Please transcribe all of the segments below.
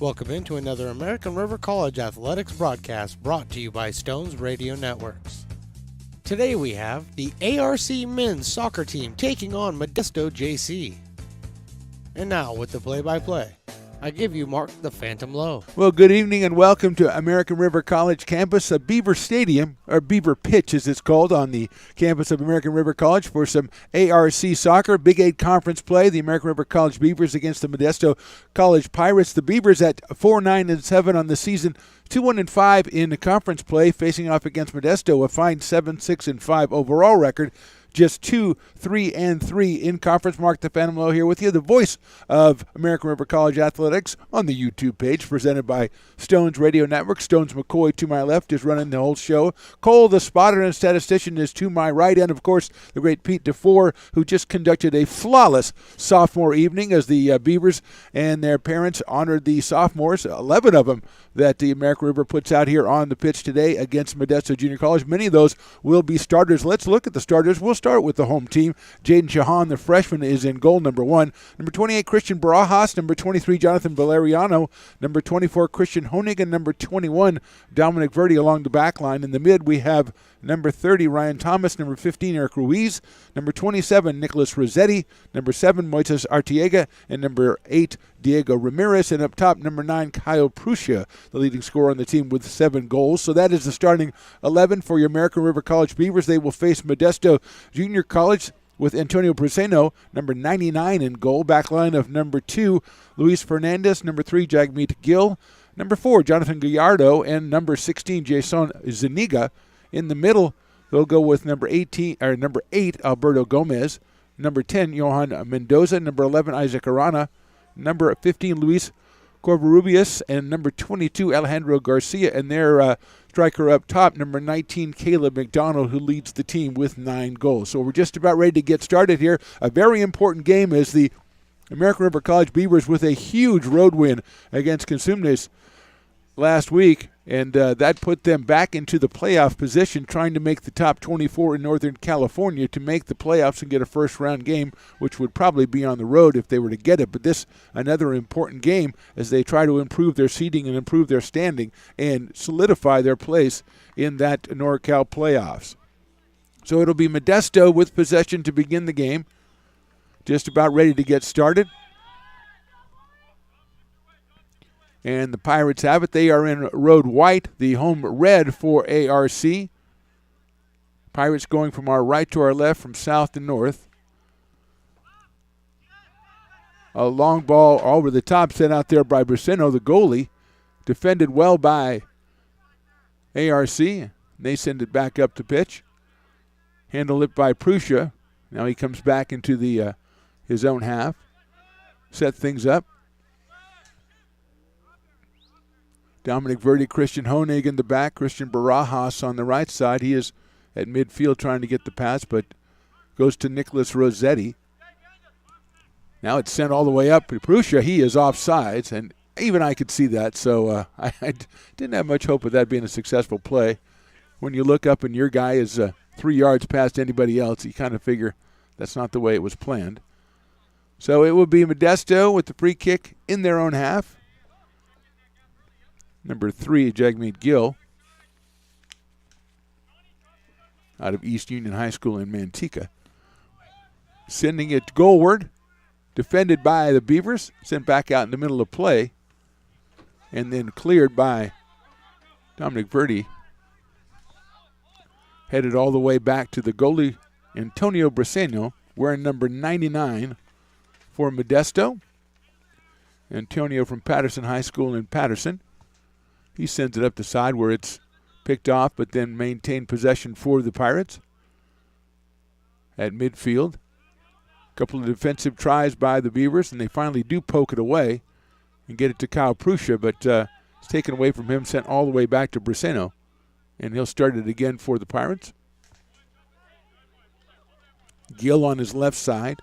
Welcome into another American River College Athletics broadcast brought to you by Stones Radio Networks. Today we have the ARC men's soccer team taking on Modesto JC. And now with the play-by-play, I give you Mark the Phantom Lowe. Well, good evening and welcome to American River College campus, Beaver Stadium, or Beaver Pitch as it's called, on the campus of American River College for some ARC soccer, Big 8 conference play. The American River College Beavers against the Modesto College Pirates. The Beavers at 4-9-7 on the season, 2-1-5 in the conference play, facing off against Modesto, a fine 7-6-5 overall record. Just 2-3-3 in conference. Mark the Phantom Lowe here with you, the voice of American River College Athletics on the YouTube page, presented by Stones Radio Network. Stones McCoy to my left is running the whole show. Cole, the spotter and statistician, is to my right, and of course the great Pete DeFore, who just conducted a flawless sophomore evening as the Beavers and their parents honored the sophomores, 11 of them, that the American River puts out here on the pitch today against Modesto Junior College. Many of those will be starters. Let's look at the starters. We'll start with the home team. Jaden Shahan, the freshman, is in goal, number 1. Number 28, Christian Barajas. Number 23, Jonathan Valeriano. Number 24, Christian Honig. And number 21, Dominic Verdi along the back line. In the mid, we have number 30, Ryan Thomas. Number 15, Eric Ruiz. Number 27, Nicholas Rossetti. Number 7, Moises Artiega. And number 8, Diego Ramirez. And up top, number 9, Kyle Prusia, the leading scorer on the team with 7 goals. So that is the starting 11 for your American River College Beavers. They will face Modesto Junior College with Antonio Braceno, number 99 in goal. Back line of number 2, Luis Fernandez. Number 3, Jagmeet Gill. Number 4, Jonathan Gallardo. And number 16, Jason Zuniga. In the middle, they'll go with number 8, Alberto Gomez. Number 10, Johan Mendoza. Number 11, Isaac Arana. Number 15, Luis Corvarubias. And number 22, Alejandro Garcia. And their striker up top, number 19, Caleb McDonald, who leads the team with 9 goals. So we're just about ready to get started here. A very important game as the American River College Beavers with a huge road win against Consumnes last week, and that put them back into the playoff position, trying to make the top 24 in Northern California to make the playoffs and get a first-round game, which would probably be on the road if they were to get it. But this, another important game as they try to improve their seeding and improve their standing and solidify their place in that NorCal playoffs. So it'll be Modesto with possession to begin the game, just about ready to get started. And the Pirates have it. They are in road white, the home red for ARC. Pirates going from our right to our left, from south to north. A long ball over the top sent out there by Braceno, the goalie. Defended well by ARC. They send it back up the pitch. Handled it by Prusia. Now he comes back into the his own half. Set things up. Dominic Verdi, Christian Honig in the back. Christian Barajas on the right side. He is at midfield trying to get the pass, but goes to Nicholas Rossetti. Now it's sent all the way up to Prusia. He is offsides, and even I could see that, so I didn't have much hope of that being a successful play. When you look up and your guy is 3 yards past anybody else, you kind of figure that's not the way it was planned. So it will be Modesto with the free kick in their own half. Number 3, Jagmeet Gill, out of East Union High School in Manteca. Sending it goalward, defended by the Beavers, sent back out in the middle of play, and then cleared by Dominic Verdi. Headed all the way back to the goalie, Antonio Braceno, wearing number 99 for Modesto. Antonio from Patterson High School in Patterson. He sends it up the side where it's picked off, but then maintained possession for the Pirates at midfield. A couple of defensive tries by the Beavers, and they finally do poke it away and get it to Kyle Prusia, but it's taken away from him, sent all the way back to Braceno, and he'll start it again for the Pirates. Gill on his left side.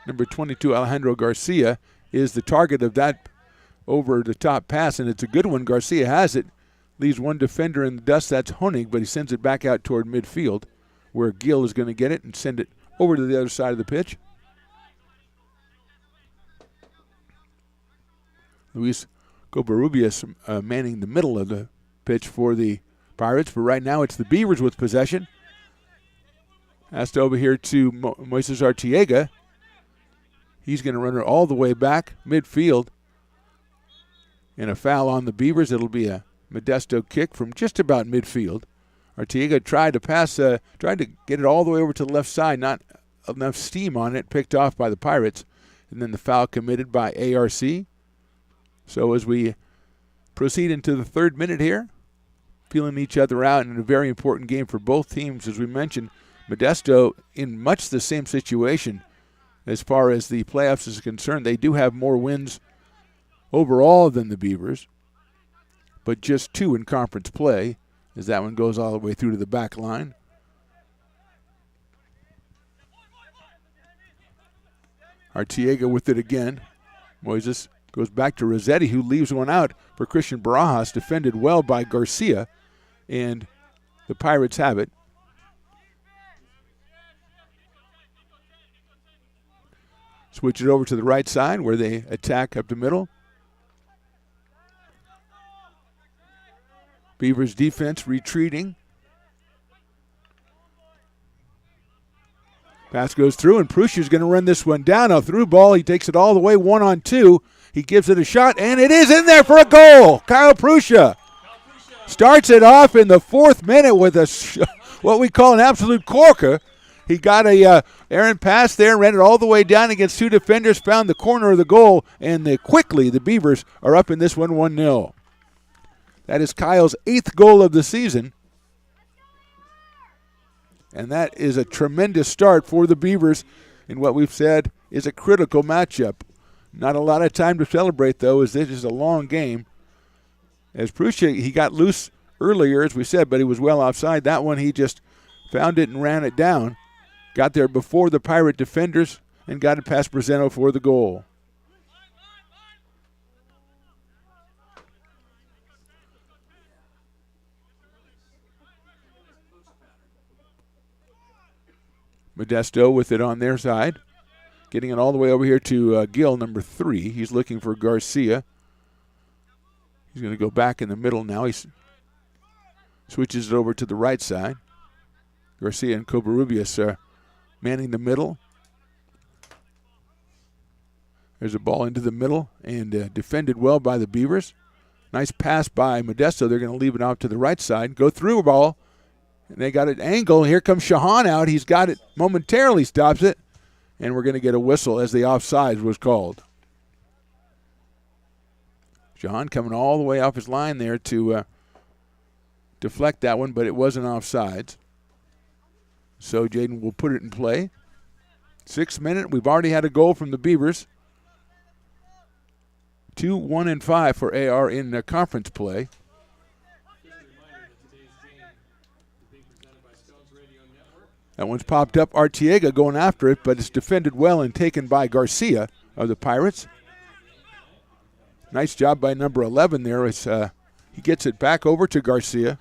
Number 22, Alejandro Garcia, is the target of that over-the-top pass, and it's a good one. Garcia has it. Leaves one defender in the dust. That's Honig, but he sends it back out toward midfield where Gill is going to get it and send it over to the other side of the pitch. Luis Covarrubias manning the middle of the pitch for the Pirates, but right now it's the Beavers with possession. Passed over here to Moises Artiega. He's going to run it all the way back midfield. And a foul on the Beavers. It'll be a Modesto kick from just about midfield. Artiega tried to pass, tried to get it all the way over to the left side. Not enough steam on it. Picked off by the Pirates. And then the foul committed by ARC. So as we proceed into the third minute here, feeling each other out in a very important game for both teams. As we mentioned, Modesto in much the same situation as far as the playoffs is concerned. They do have more wins overall than the Beavers, but just 2 in conference play, as that one goes all the way through to the back line. Artiega with it again. Moises goes back to Rossetti, who leaves one out for Christian Barajas, defended well by Garcia, and the Pirates have it. Switch it over to the right side where they attack up the middle. Beavers defense retreating. Pass goes through, and Pruscia's going to run this one down. A through ball. He takes it all the way 1-on-2. He gives it a shot, and it is in there for a goal. Kyle Pruscia starts it off in the 4th minute with what we call an absolute corker. He got a errant pass there, ran it all the way down against 2 defenders, found the corner of the goal, and quickly the Beavers are up in this one 1-0. That is Kyle's 8th goal of the season. And that is a tremendous start for the Beavers in what we've said is a critical matchup. Not a lot of time to celebrate, though, as this is a long game. As Pruscia, he got loose earlier, as we said, but he was well offside. That one, he just found it and ran it down. Got there before the Pirate defenders and got it past Brazeno for the goal. Modesto with it on their side. Getting it all the way over here to Gill, number 3. He's looking for Garcia. He's going to go back in the middle now. He switches it over to the right side. Garcia and Covarrubias are manning the middle. There's a ball into the middle and defended well by the Beavers. Nice pass by Modesto. They're going to leave it out to the right side. Go through a ball. And they got an angle. Here comes Shahan out. He's got it momentarily, stops it. And we're going to get a whistle as the offside was called. Shahan coming all the way off his line there to deflect that one, but it wasn't offsides. So Jaden will put it in play. 6th minute. We've already had a goal from the Beavers. 2, 1, and 5 for AR in conference play. That one's popped up. Artiega going after it, but it's defended well and taken by Garcia of the Pirates. Nice job by number 11 there as he gets it back over to Garcia.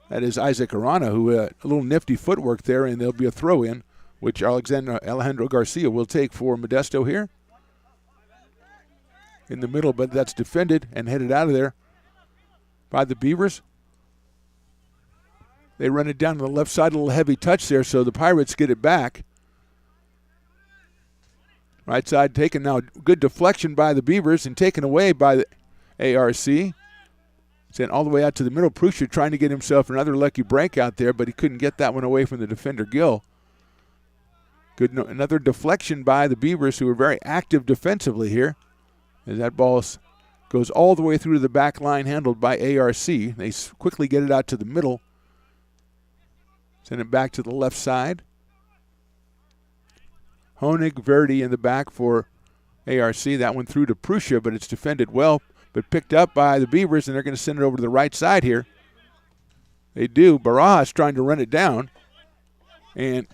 That is Isaac Arana, who a little nifty footwork there, and there'll be a throw-in, which Alejandro Garcia will take for Modesto here. In the middle, but that's defended and headed out of there by the Beavers. They run it down to the left side, a little heavy touch there, so the Pirates get it back. Right side taken now. Good deflection by the Beavers and taken away by the ARC. Sent all the way out to the middle. Pruscia trying to get himself another lucky break out there, but he couldn't get that one away from the defender, Gill. Good, another deflection by the Beavers, who are very active defensively here. As that ball goes all the way through to the back line, handled by ARC. They quickly get it out to the middle. Send it back to the left side. Honig, Verdi in the back for ARC. That one through to Pruscia, but it's defended well, but picked up by the Beavers, and they're going to send it over to the right side here. They do. Barajas trying to run it down. And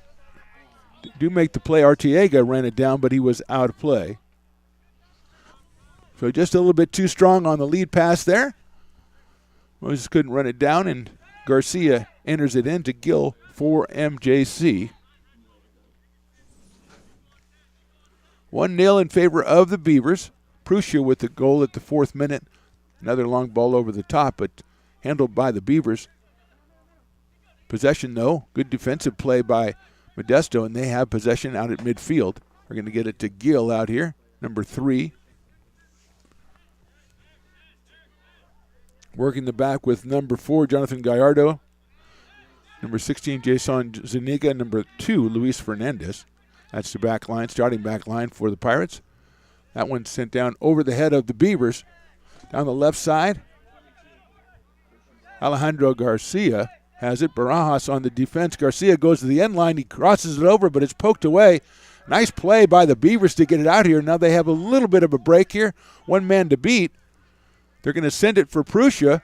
do make the play. Artiega ran it down, but he was out of play. So just a little bit too strong on the lead pass there. Moses couldn't run it down, and Garcia enters it into Gill for MJC. 1-0 in favor of the Beavers. Prussia with the goal at the 4th minute. Another long ball over the top, but handled by the Beavers. Possession, though. Good defensive play by Modesto, and they have possession out at midfield. We're going to get it to Gill out here, number 3. Working the back with number 4, Jonathan Gallardo. Number 16, Jason Zuniga. Number 2, Luis Fernandez. That's the back line, starting back line for the Pirates. That one sent down over the head of the Beavers. Down the left side, Alejandro Garcia has it. Barajas on the defense. Garcia goes to the end line. He crosses it over, but it's poked away. Nice play by the Beavers to get it out here. Now they have a little bit of a break here. One man to beat. They're going to send it for Prussia.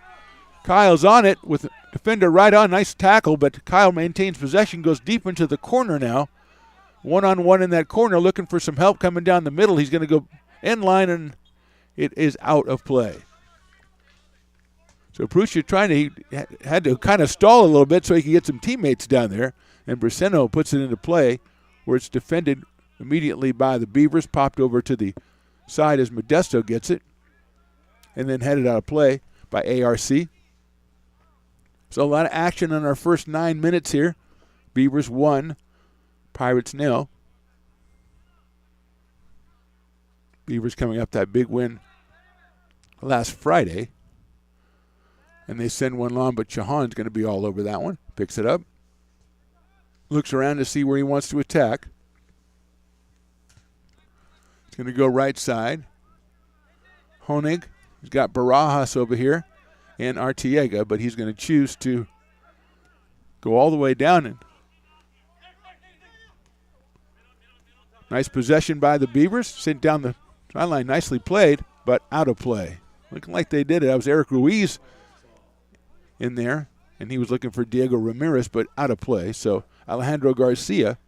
Kyle's on it with the defender right on. Nice tackle, but Kyle maintains possession, goes deep into the corner now. One-on-one in that corner, looking for some help coming down the middle. He's going to go end line, and it is out of play. So Prussia had to kind of stall a little bit so he could get some teammates down there. And Braceno puts it into play where it's defended immediately by the Beavers, popped over to the side as Modesto gets it, and then headed out of play by ARC. So a lot of action in our first 9 minutes here. Beavers 1, Pirates 0. Beavers coming up that big win last Friday. And they send one long, but Chahan's going to be all over that one. Picks it up. Looks around to see where he wants to attack. He's going to go right side. Honig. He's got Barajas over here and Artiega, but he's going to choose to go all the way down. And nice possession by the Beavers. Sent down the sideline. Nicely played, but out of play. Looking like they did it. That was Eric Ruiz in there, and he was looking for Diego Ramirez, but out of play. So Alejandro Garcia,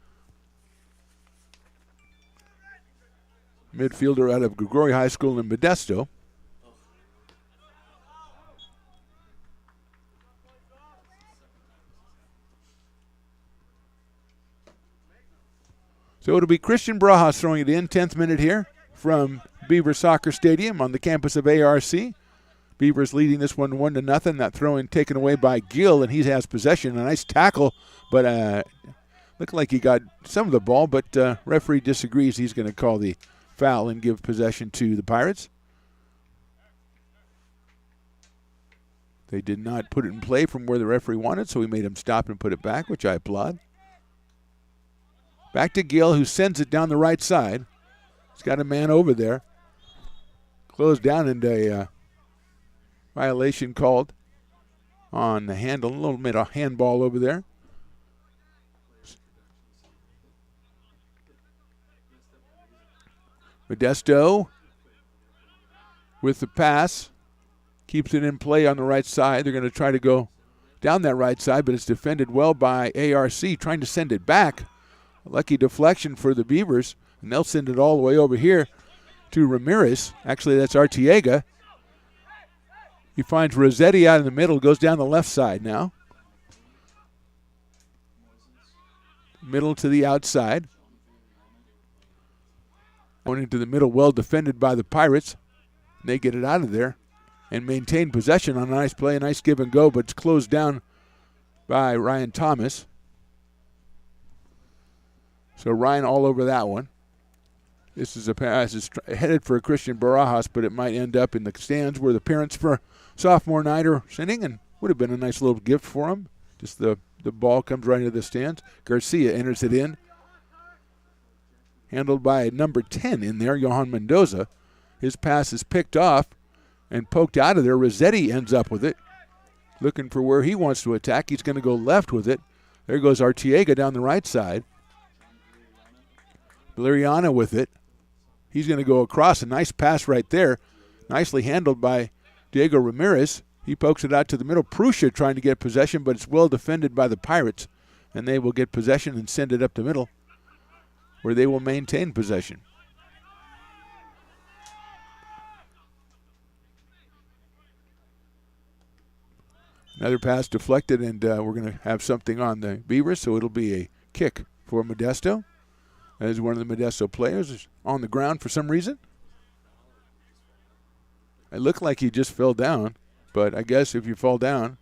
midfielder out of Gregory High School in Modesto. So it'll be Christian Barajas throwing it in, 10th minute here from Beaver Soccer Stadium on the campus of ARC. Beavers leading this one 1-0. That throw-in taken away by Gill, and he has possession. A nice tackle, but looked like he got some of the ball, but referee disagrees. He's going to call the foul and give possession to the Pirates. They did not put it in play from where the referee wanted, so he made him stop and put it back, which I applaud. Back to Gill, who sends it down the right side. He's got a man over there. Closed down, and a violation called on the handle. A little bit of handball over there. Modesto with the pass. Keeps it in play on the right side. They're going to try to go down that right side, but it's defended well by ARC, trying to send it back. A lucky deflection for the Beavers, and they'll send it all the way over here to Ramirez. Actually, that's Artiega. He finds Rossetti out in the middle, goes down the left side now. Middle to the outside. Going into the middle, well defended by the Pirates. They get it out of there and maintain possession on a nice play, a nice give and go, but it's closed down by Ryan Thomas. So Ryan all over that one. This is a pass. It's headed for Christian Barajas, but it might end up in the stands where the parents for sophomore night are sitting, and would have been a nice little gift for them. Just the ball comes right into the stands. Garcia enters it in. Handled by number 10 in there, Johan Mendoza. His pass is picked off and poked out of there. Rossetti ends up with it. Looking for where he wants to attack. He's going to go left with it. There goes Artiega down the right side. Valeriana with it. He's going to go across. A nice pass right there. Nicely handled by Diego Ramirez. He pokes it out to the middle. Prussia trying to get possession, but it's well defended by the Pirates. And they will get possession and send it up the middle, where they will maintain possession. Another pass deflected, and we're going to have something on the Beavers, so it'll be a kick for Modesto. As one of the Modesto players is on the ground for some reason. It looked like he just fell down, but I guess if you fall down,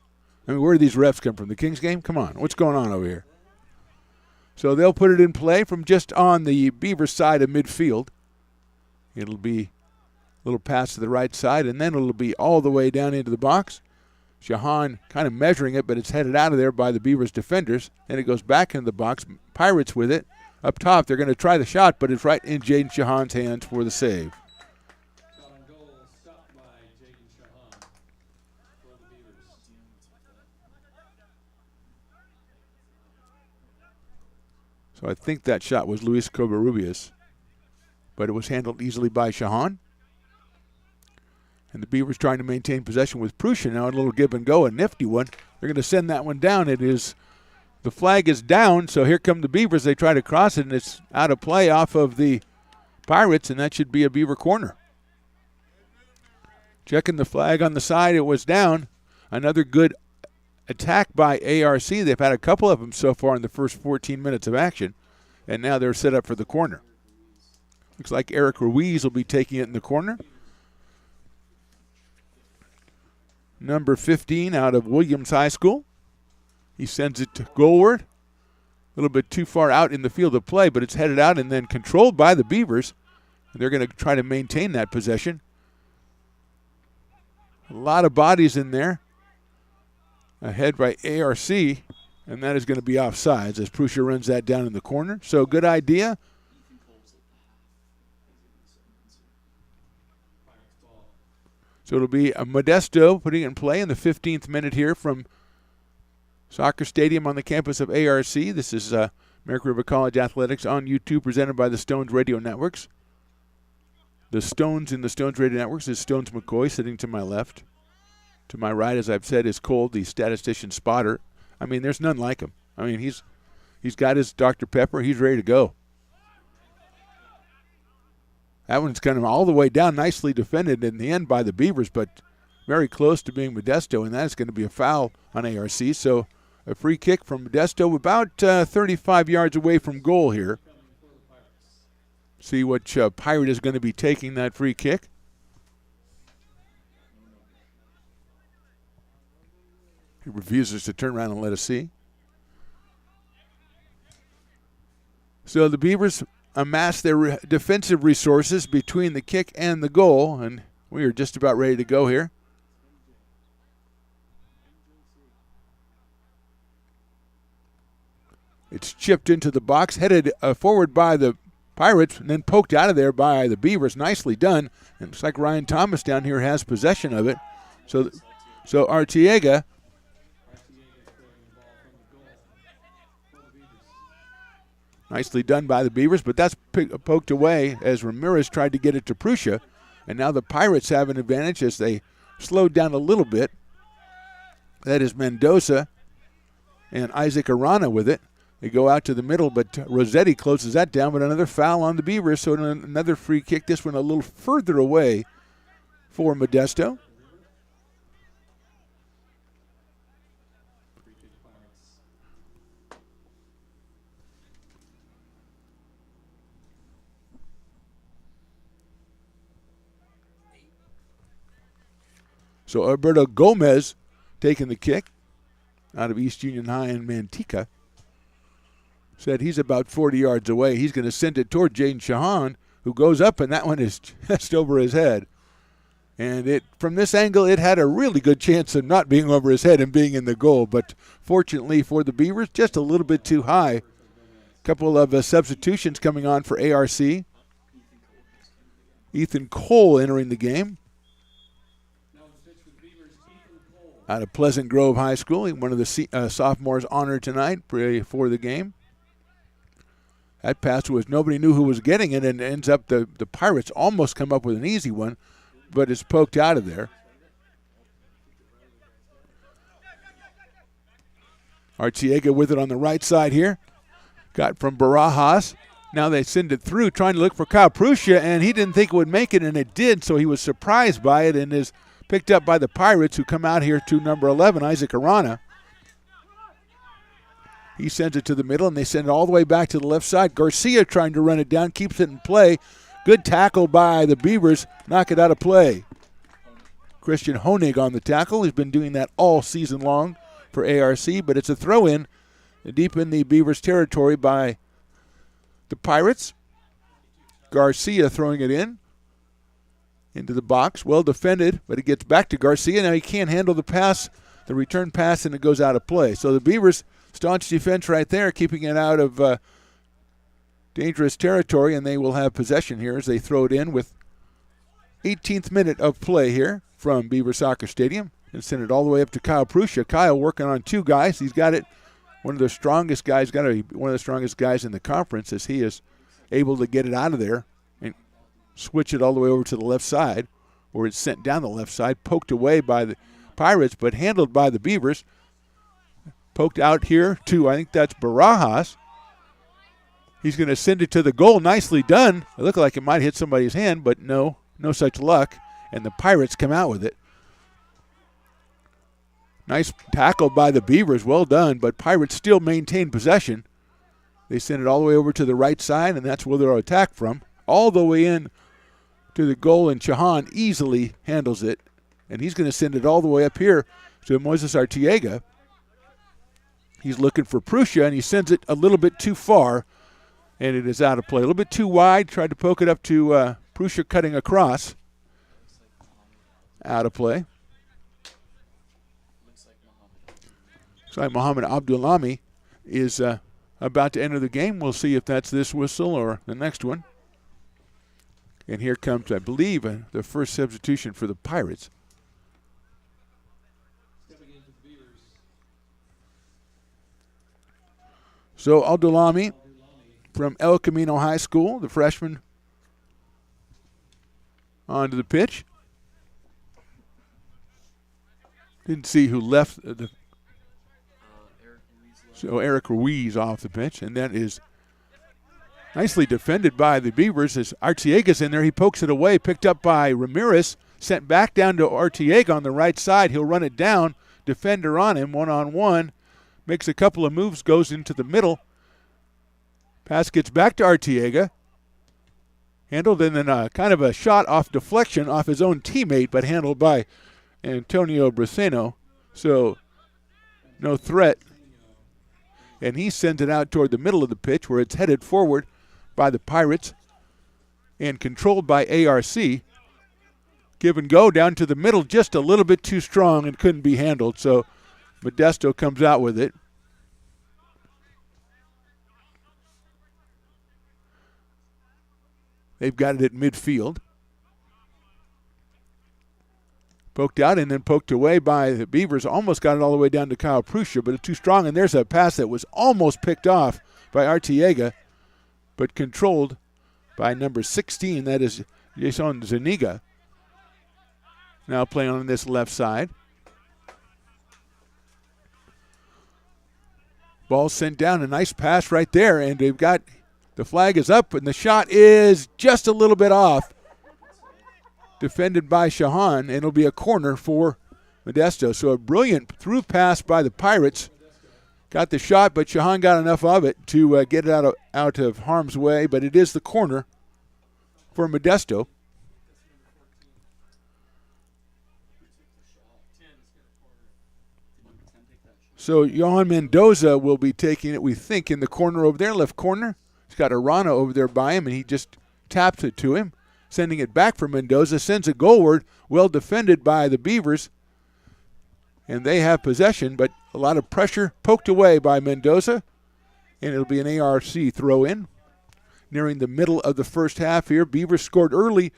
I mean, where do these refs come from? The Kings game? Come on, what's going on over here? So they'll put it in play from just on the Beavers side of midfield. It'll be a little pass to the right side, and then it'll be all the way down into the box. Shahan kind of measuring it, but it's headed out of there by the Beavers defenders. Then it goes back into the box. Pirates with it. Up top, they're going to try the shot, but it's right in Jaden Shahan's hands for the save. Shot on goal, stopped by Jaden Shahan for the Beavers. So I think that shot was Luis Covarrubias, but it was handled easily by Shahan. And the Beavers trying to maintain possession with Prussia now. A little give and go, a nifty one. They're going to send that one down. The flag is down, so here come the Beavers. They try to cross it, and it's out of play off of the Pirates, and that should be a Beaver corner. Checking the flag on the side, it was down. Another good attack by ARC. They've had a couple of them so far in the first 14 minutes of action, and now they're set up for the corner. Looks like Eric Ruiz will be taking it in the corner. Number 15 out of Williams High School. He sends it goalward. A little bit too far out in the field of play, but it's headed out and then controlled by the Beavers. They're going to try to maintain that possession. A lot of bodies in there. Ahead by ARC, and that is going to be offsides as Prussia runs that down in the corner. So good idea. So it'll be a Modesto putting it in play in the 15th minute here from Soccer Stadium on the campus of ARC. This is American River College Athletics on YouTube, presented by the Stones Radio Networks. The Stones in the Stones Radio Networks is Stones McCoy sitting to my left. To my right, as I've said, is Cole, the statistician spotter. I mean, there's none like him. I mean, he's got his Dr. Pepper. He's ready to go. That one's kind of all the way down, nicely defended in the end by the Beavers, but very close to being Modesto, and that is going to be a foul on ARC. So a free kick from Modesto, about 35 yards away from goal here. See what Pirate is going to be taking that free kick. He refuses to turn around and let us see. So the Beavers amass their defensive resources between the kick and the goal, and we are just about ready to go here. It's chipped into the box, headed forward by the Pirates, and then poked out of there by the Beavers. Nicely done. And it looks like Ryan Thomas down here has possession of it. So Artiega. Nicely done by the Beavers, but that's poked away as Ramirez tried to get it to Prussia. And now the Pirates have an advantage as they slowed down a little bit. That is Mendoza and Isaac Arana with it. They go out to the middle, but Rossetti closes that down, but another foul on the Beavers, so another free kick, this one a little further away for Modesto. So Alberto Gomez taking the kick out of East Union High in Manteca. Said he's about 40 yards away. He's going to send it toward Jaden Shahan, who goes up, and that one is just over his head. And from this angle, it had a really good chance of not being over his head and being in the goal. But fortunately for the Beavers, just a little bit too high. A couple of substitutions coming on for ARC. Ethan Cole entering the game. Out of Pleasant Grove High School, one of the sophomores honored tonight for the game. That pass was nobody knew who was getting it, and ends up the Pirates almost come up with an easy one, but it's poked out of there. Artiega with it on the right side here. Got from Barajas. Now they send it through, trying to look for Kyle Prussia, and he didn't think it would make it, and it did, so he was surprised by it and is picked up by the Pirates, who come out here to number 11, Isaac Arana. He sends it to the middle, and they send it all the way back to the left side. Garcia trying to run it down, keeps it in play. Good tackle by the Beavers, knock it out of play. Christian Honig on the tackle. He's been doing that all season long for ARC, but it's a throw-in deep in the Beavers territory by the Pirates. Garcia throwing it into the box. Well defended, but it gets back to Garcia. Now he can't handle the pass, the return pass, and it goes out of play. So the Beavers, staunch defense right there, keeping it out of dangerous territory, and they will have possession here as they throw it in with 18th minute of play here from Beaver Soccer Stadium, and send it all the way up to Kyle Pruscia. Kyle working on two guys. He's got it. One of the strongest guys, got to be one of the strongest guys in the conference, as he is able to get it out of there and switch it all the way over to the left side, where it's sent down the left side, poked away by the Pirates, but handled by the Beavers. Poked out here to, I think that's Barajas. He's going to send it to the goal. Nicely done. It looked like it might hit somebody's hand, but no such luck. And the Pirates come out with it. Nice tackle by the Beavers. Well done, but Pirates still maintain possession. They send it all the way over to the right side, and that's where they'll attack from. All the way in to the goal, and Chahan easily handles it. And he's going to send it all the way up here to Moises Artiega. He's looking for Pruscia, and he sends it a little bit too far, and it is out of play. A little bit too wide. Tried to poke it up to Pruscia cutting across. Out of play. Looks like Mohamed Abdulami is about to enter the game. We'll see if that's this whistle or the next one. And here comes, I believe, the first substitution for the Pirates. So Abdulami from El Camino High School, the freshman, onto the pitch. Didn't see who left. So Eric Ruiz off the pitch, and that is nicely defended by the Beavers as Artiega's in there. He pokes it away, picked up by Ramirez, sent back down to Artiega on the right side. He'll run it down. Defender on him, one-on-one. Makes a couple of moves, goes into the middle. Pass gets back to Artiega. Handled, and then kind of a shot off deflection off his own teammate, but handled by Antonio Braceno. So no threat. And he sends it out toward the middle of the pitch where it's headed forward by the Pirates and controlled by ARC. Give and go down to the middle, just a little bit too strong and couldn't be handled. So Modesto comes out with it. They've got it at midfield. Poked out and then poked away by the Beavers. Almost got it all the way down to Kyle Pruscia, but it's too strong. And there's a pass that was almost picked off by Artiega, but controlled by number 16. That is Jason Zuniga. Now playing on this left side. Ball sent down. A nice pass right there. And they've got, the flag is up, and the shot is just a little bit off. Defended by Shahan, and it'll be a corner for Modesto. So a brilliant through pass by the Pirates. Got the shot, but Shahan got enough of it to get it out of harm's way, but it is the corner for Modesto. So Johan Mendoza will be taking it, we think, in the corner over there, left corner. He's got Arana over there by him, and he just taps it to him. Sending it back for Mendoza, sends it goalward, well defended by the Beavers. And they have possession, but a lot of pressure poked away by Mendoza. And it'll be an ARC throw-in. Nearing the middle of the first half here. Beavers scored early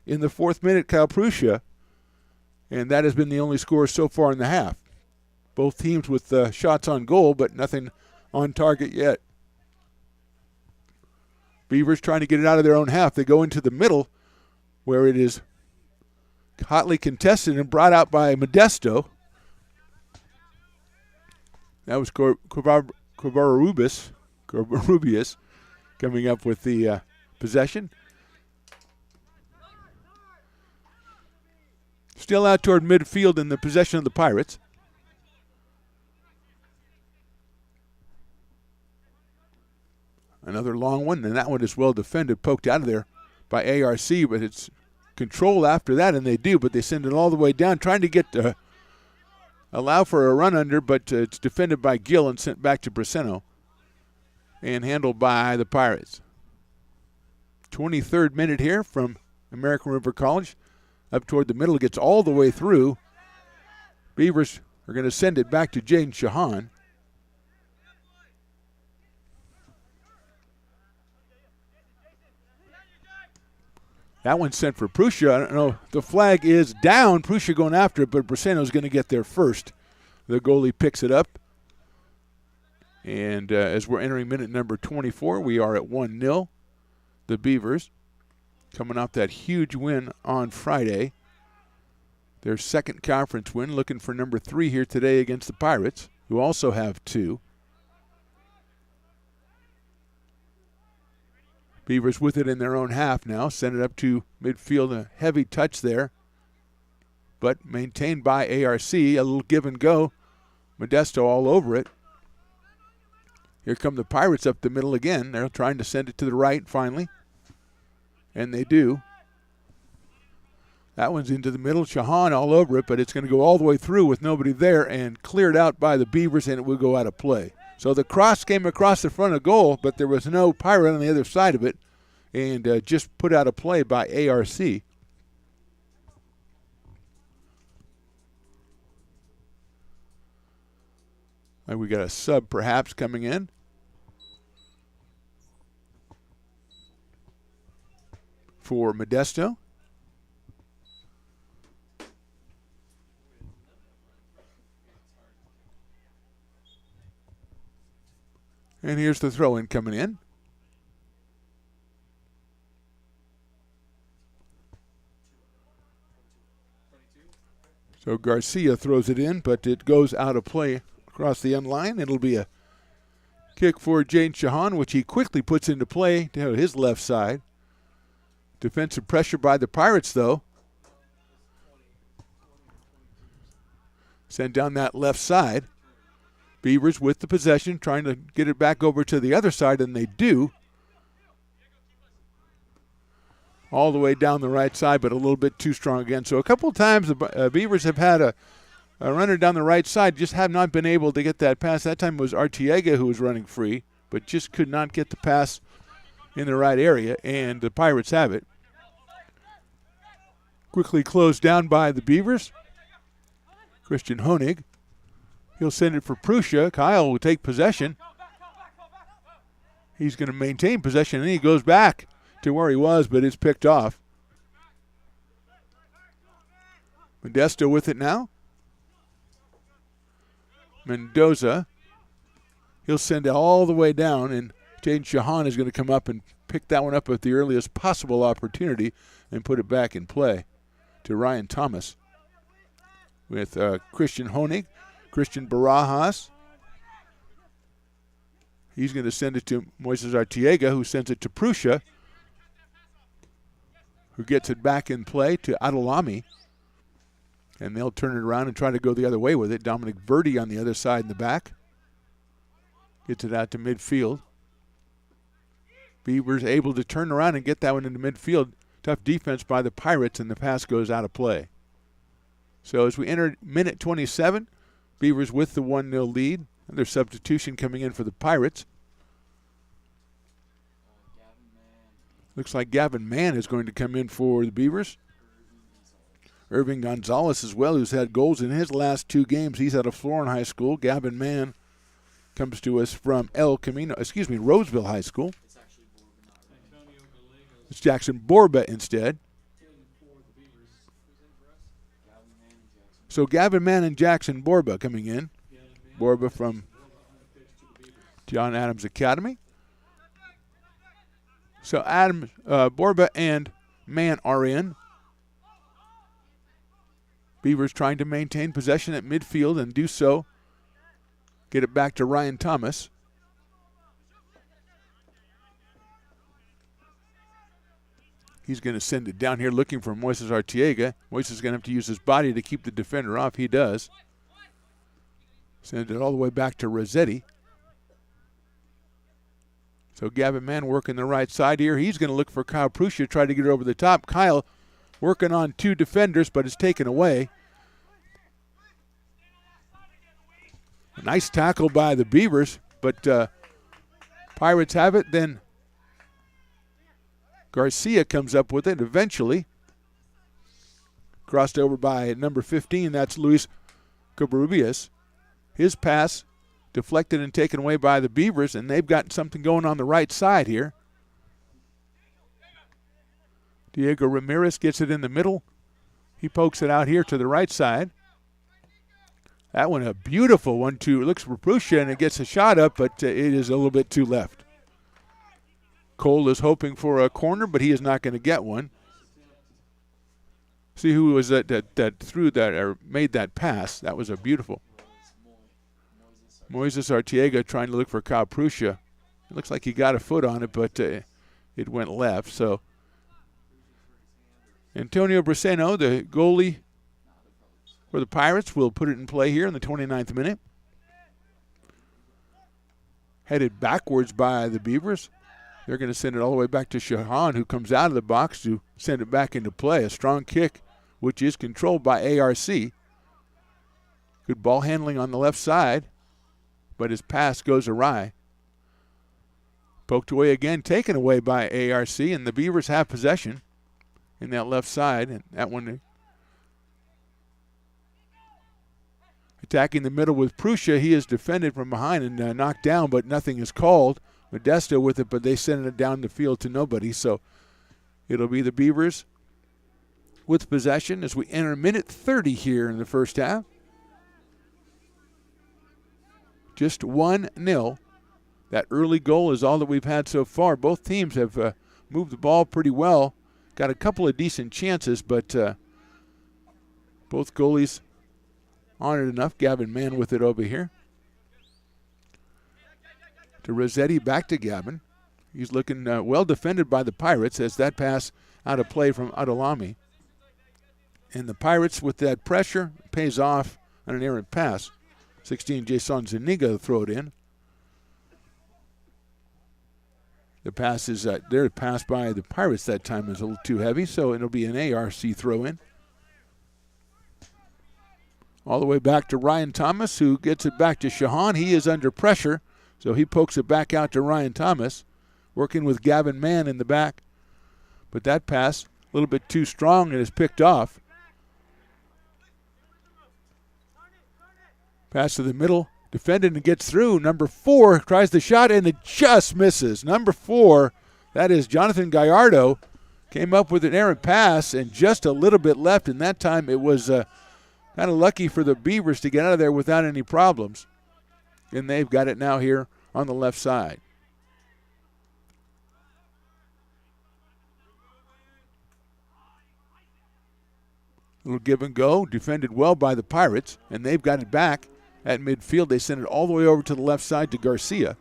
in the 4th minute, Kyle Pruscia. And that has been the only score so far in the half. Both teams with shots on goal, but nothing on target yet. Beavers trying to get it out of their own half. They go into the middle, where it is hotly contested and brought out by Modesto. That was Covarrubias coming up with the possession. Still out toward midfield in the possession of the Pirates. Another long one, and that one is well defended, poked out of there by ARC, but it's control after that, and they do, but they send it all the way down, trying to get allow for a run under, but it's defended by Gill and sent back to Braceno and handled by the Pirates. 23rd minute here from American River College. Up toward the middle, gets all the way through. Beavers are going to send it back to Jaden Shahan. That one's sent for Prussia. I don't know. The flag is down. Prussia going after it, but Braceno's going to get there first. The goalie picks it up. And as we're entering minute number 24, we are at 1-0. The Beavers coming off that huge win on Friday. Their second conference win, looking for number 3 here today against the Pirates, who also have 2. Beavers with it in their own half now. Send it up to midfield. A heavy touch there, but maintained by ARC. A little give and go. Modesto all over it. Here come the Pirates up the middle again. They're trying to send it to the right finally, and they do. That one's into the middle. Shahan all over it, but it's going to go all the way through with nobody there and cleared out by the Beavers, and it will go out of play. So the cross came across the front of goal, but there was no Pirate on the other side of it, and just put out of play by ARC. And we got a sub perhaps coming in. For Modesto. And here's the throw-in coming in. So Garcia throws it in, but it goes out of play across the end line. It'll be a kick for Jaden Shahan, which he quickly puts into play to his left side. Defensive pressure by the Pirates, though. Send down that left side. Beavers with the possession, trying to get it back over to the other side, and they do. All the way down the right side, but a little bit too strong again. So a couple of times the Beavers have had a runner down the right side, just have not been able to get that pass. That time it was Artiega who was running free, but just could not get the pass in the right area, and the Pirates have it. Quickly closed down by the Beavers. Christian Honig. He'll send it for Prussia. Kyle will take possession. He's going to maintain possession, and he goes back to where he was, but it's picked off. Modesto with it now. Mendoza. He'll send it all the way down, and Jaden Shahan is going to come up and pick that one up at the earliest possible opportunity and put it back in play to Ryan Thomas. With Christian Honig, Christian Barajas. He's going to send it to Moises Artiega, who sends it to Prussia, who gets it back in play to Adolami. And they'll turn it around and try to go the other way with it. Dominic Verdi on the other side in the back. Gets it out to midfield. Beavers able to turn around and get that one into midfield. Tough defense by the Pirates, and the pass goes out of play. So as we enter minute 27, Beavers with the 1-0 lead. Another substitution coming in for the Pirates. Looks like Gavin Mann is going to come in for the Beavers. Irving Gonzalez as well, who's had goals in his last 2 games. He's out of Florin High School. Gavin Mann comes to us from Roseville High School. It's Jackson Borba instead. So Gavin Mann and Jackson Borba coming in. Borba from John Adams Academy. So Borba and Mann are in. Beavers trying to maintain possession at midfield and do so. Get it back to Ryan Thomas. He's going to send it down here looking for Moises Artiega. Moises is going to have to use his body to keep the defender off. He does. Send it all the way back to Rossetti. So Gavin Mann working the right side here. He's going to look for Kyle Prussia, try to get it over the top. Kyle working on 2 defenders, but it's taken away. A nice tackle by the Beavers, but Pirates have it. Then Garcia comes up with it eventually. Crossed over by number 15, that's Luis Covarrubias. His pass deflected and taken away by the Beavers, and they've got something going on the right side here. Diego Ramirez gets it in the middle. He pokes it out here to the right side. That one, a beautiful 1-2. It looks for Prussia, and it gets a shot up, but it is a little bit too left. Cole is hoping for a corner, but he is not going to get one. See who was that threw that or made that pass. That was a beautiful. Moises Artiega trying to look for Kyle Prussia. It looks like he got a foot on it, but it went left. So Antonio Braceno, the goalie for the Pirates, will put it in play here in the 29th minute. Headed backwards by the Beavers. They're going to send it all the way back to Shahan, who comes out of the box to send it back into play. A strong kick, which is controlled by ARC. Good ball handling on the left side, but his pass goes awry. Poked away again, taken away by ARC, and the Beavers have possession in that left side. And that one attacking the middle with Prussia. He is defended from behind and knocked down, but nothing is called. Modesto with it, but they send it down the field to nobody. So it'll be the Beavers with possession as we enter minute 30 here in the first half. Just 1-0. That early goal is all that we've had so far. Both teams have moved the ball pretty well. Got a couple of decent chances, but both goalies honored enough. Gavin Mann with it over here. To Rossetti, back to Gavin. He's looking well defended by the Pirates as that pass out of play from Adolami. And the Pirates, with that pressure, pays off on an errant pass. 16, Jason Zuniga throw it in. The pass is their pass by the Pirates that time is a little too heavy, so it'll be an ARC throw in. All the way back to Ryan Thomas, who gets it back to Shahan. He is under pressure. So he pokes it back out to Ryan Thomas, working with Gavin Mann in the back. But that pass, a little bit too strong, and is picked off. Pass to the middle, defended and gets through. Number 4 tries the shot, and it just misses. Number 4, that is Jonathan Gallardo, came up with an errant pass and just a little bit left, and that time it was kind of lucky for the Beavers to get out of there without any problems. And they've got it now here on the left side. Little give and go, defended well by the Pirates, and they've got it back at midfield. They send it all the way over to the left side to Garcia.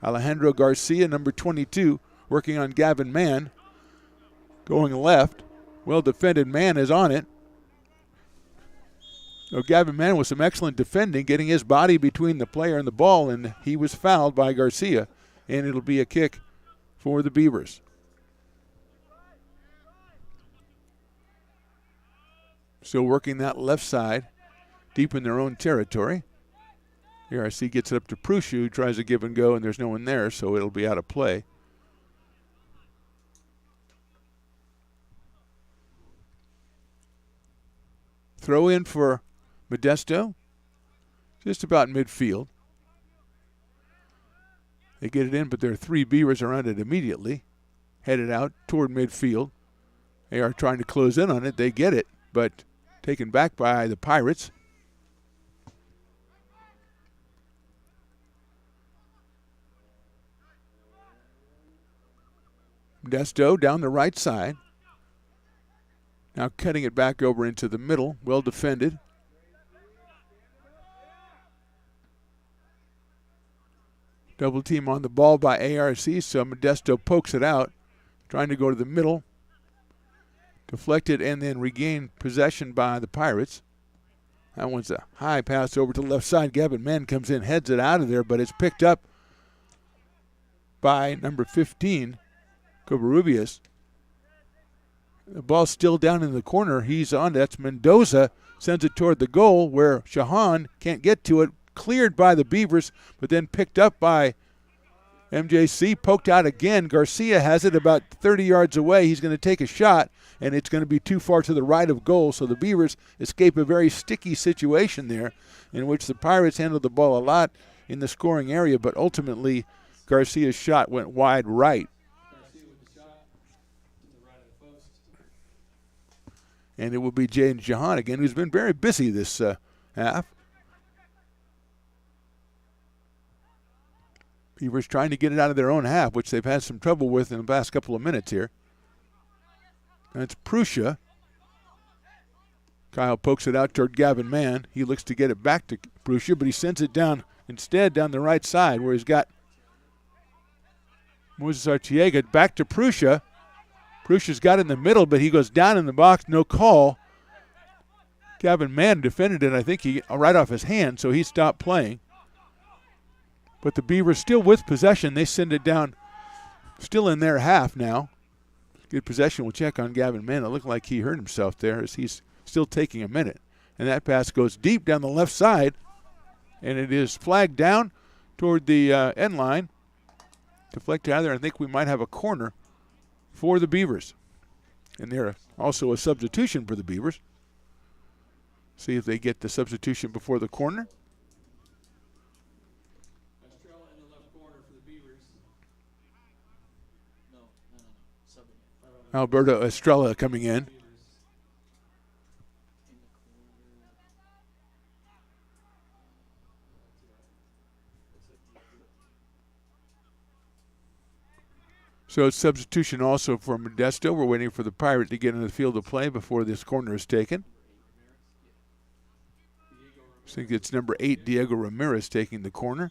Alejandro Garcia, number 22, working on Gavin Mann. Going left, well defended. Mann is on it. So Gavin Mann with some excellent defending, getting his body between the player and the ball, and he was fouled by Garcia, and it'll be a kick for the Beavers. Still working that left side, deep in their own territory. ARC gets it up to Prushu, who tries to give and go, and there's no one there, so it'll be out of play. Throw in for Modesto, just about midfield. They get it in, but there are 3 Beavers around it immediately. Headed out toward midfield. They are trying to close in on it. They get it, but taken back by the Pirates. Modesto down the right side. Now cutting it back over into the middle. Well defended. Double team on the ball by ARC, so Modesto pokes it out, trying to go to the middle. Deflected and then regained possession by the Pirates. That one's a high pass over to the left side. Gavin Mann comes in, heads it out of there, but it's picked up by number 15, Covarrubias. The ball's still down in the corner. He's on. That's Mendoza. Sends it toward the goal where Shahan can't get to it. Cleared by the Beavers, but then picked up by MJC. Poked out again. Garcia has it about 30 yards away. He's going to take a shot, and it's going to be too far to the right of goal. So the Beavers escape a very sticky situation there in which the Pirates handled the ball a lot in the scoring area, but ultimately Garcia's shot went wide right. Garcia with the shot to the right of the post. And it will be Jaden Jahan again, who's been very busy this half. Beavers trying to get it out of their own half, which they've had some trouble with in the past couple of minutes here. That's Prussia. Kyle pokes it out toward Gavin Mann. He looks to get it back to Prussia, but he sends it down instead down the right side where he's got Moses Artiega. Back to Prussia. Prussia's got it in the middle, but he goes down in the box. No call. Gavin Mann defended it, I think, he right off his hand, so he stopped playing. But the Beavers still with possession. They send it down still in their half now. Good possession. We'll check on Gavin Mann. It looked like he hurt himself there as he's still taking a minute. And that pass goes deep down the left side. And it is flagged down toward the end line. Deflected out of there. I think we might have a corner for the Beavers. And there also a substitution for the Beavers. See if they get the substitution before the corner. Estrella in the left corner for the Beavers. Alberto Estrella coming in. Beavers. So it's substitution also for Modesto. We're waiting for the Pirate to get in the field of play before this corner is taken. I think it's number 8, Diego Ramirez, taking the corner.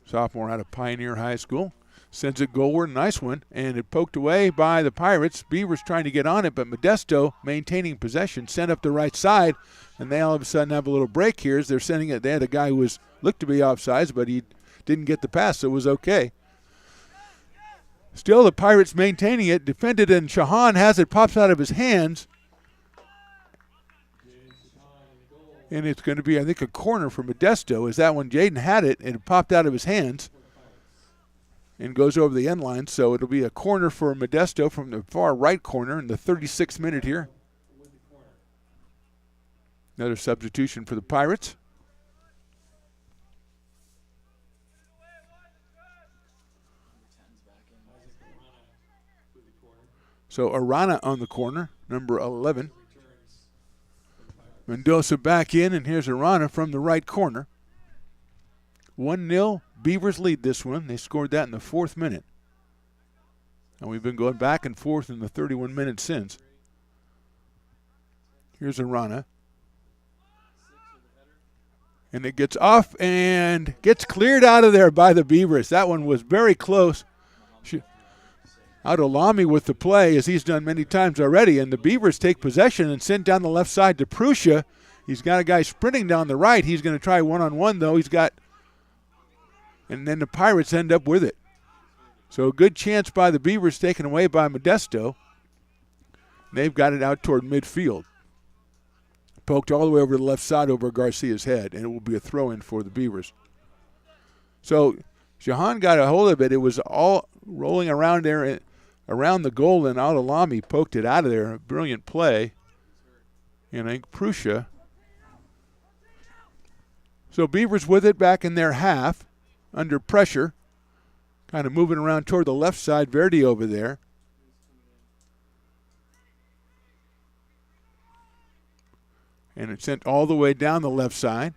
Sophomore out of Pioneer High School. Sends it goalward, nice one, and it poked away by the Pirates. Beavers trying to get on it, but Modesto maintaining possession, sent up the right side, and they all of a sudden have a little break here as they're sending it. They had a guy who looked to be offsides, but he didn't get the pass, so it was okay. Still the Pirates maintaining it, defended, and Shahan has it, pops out of his hands. And it's going to be, I think, a corner for Modesto, as that one, Jaden had it, and it popped out of his hands and goes over the end line. So it'll be a corner for Modesto from the far right corner in the 36th minute here. Another substitution for the Pirates. So Arana on the corner, number 11. Mendoza back in, and here's Arana from the right corner. 1-0, Beavers lead this one. They scored that in the 4th minute. And we've been going back and forth in the 31 minutes since. Here's Arana. And it gets off and gets cleared out of there by the Beavers. That one was very close. Adolami with the play, as he's done many times already, and the Beavers take possession and send down the left side to Prussia. He's got a guy sprinting down the right. He's going to try one-on-one, though. And then the Pirates end up with it. So a good chance by the Beavers, taken away by Modesto. They've got it out toward midfield. Poked all the way over to the left side over Garcia's head, and it will be a throw-in for the Beavers. So Shahan got a hold of it. It was all rolling around there, around the goal, and Adolami poked it out of there. A brilliant play. And I think Prussia. So Beavers with it back in their half, under pressure. Kind of moving around toward the left side. Verdi over there. And it's sent all the way down the left side.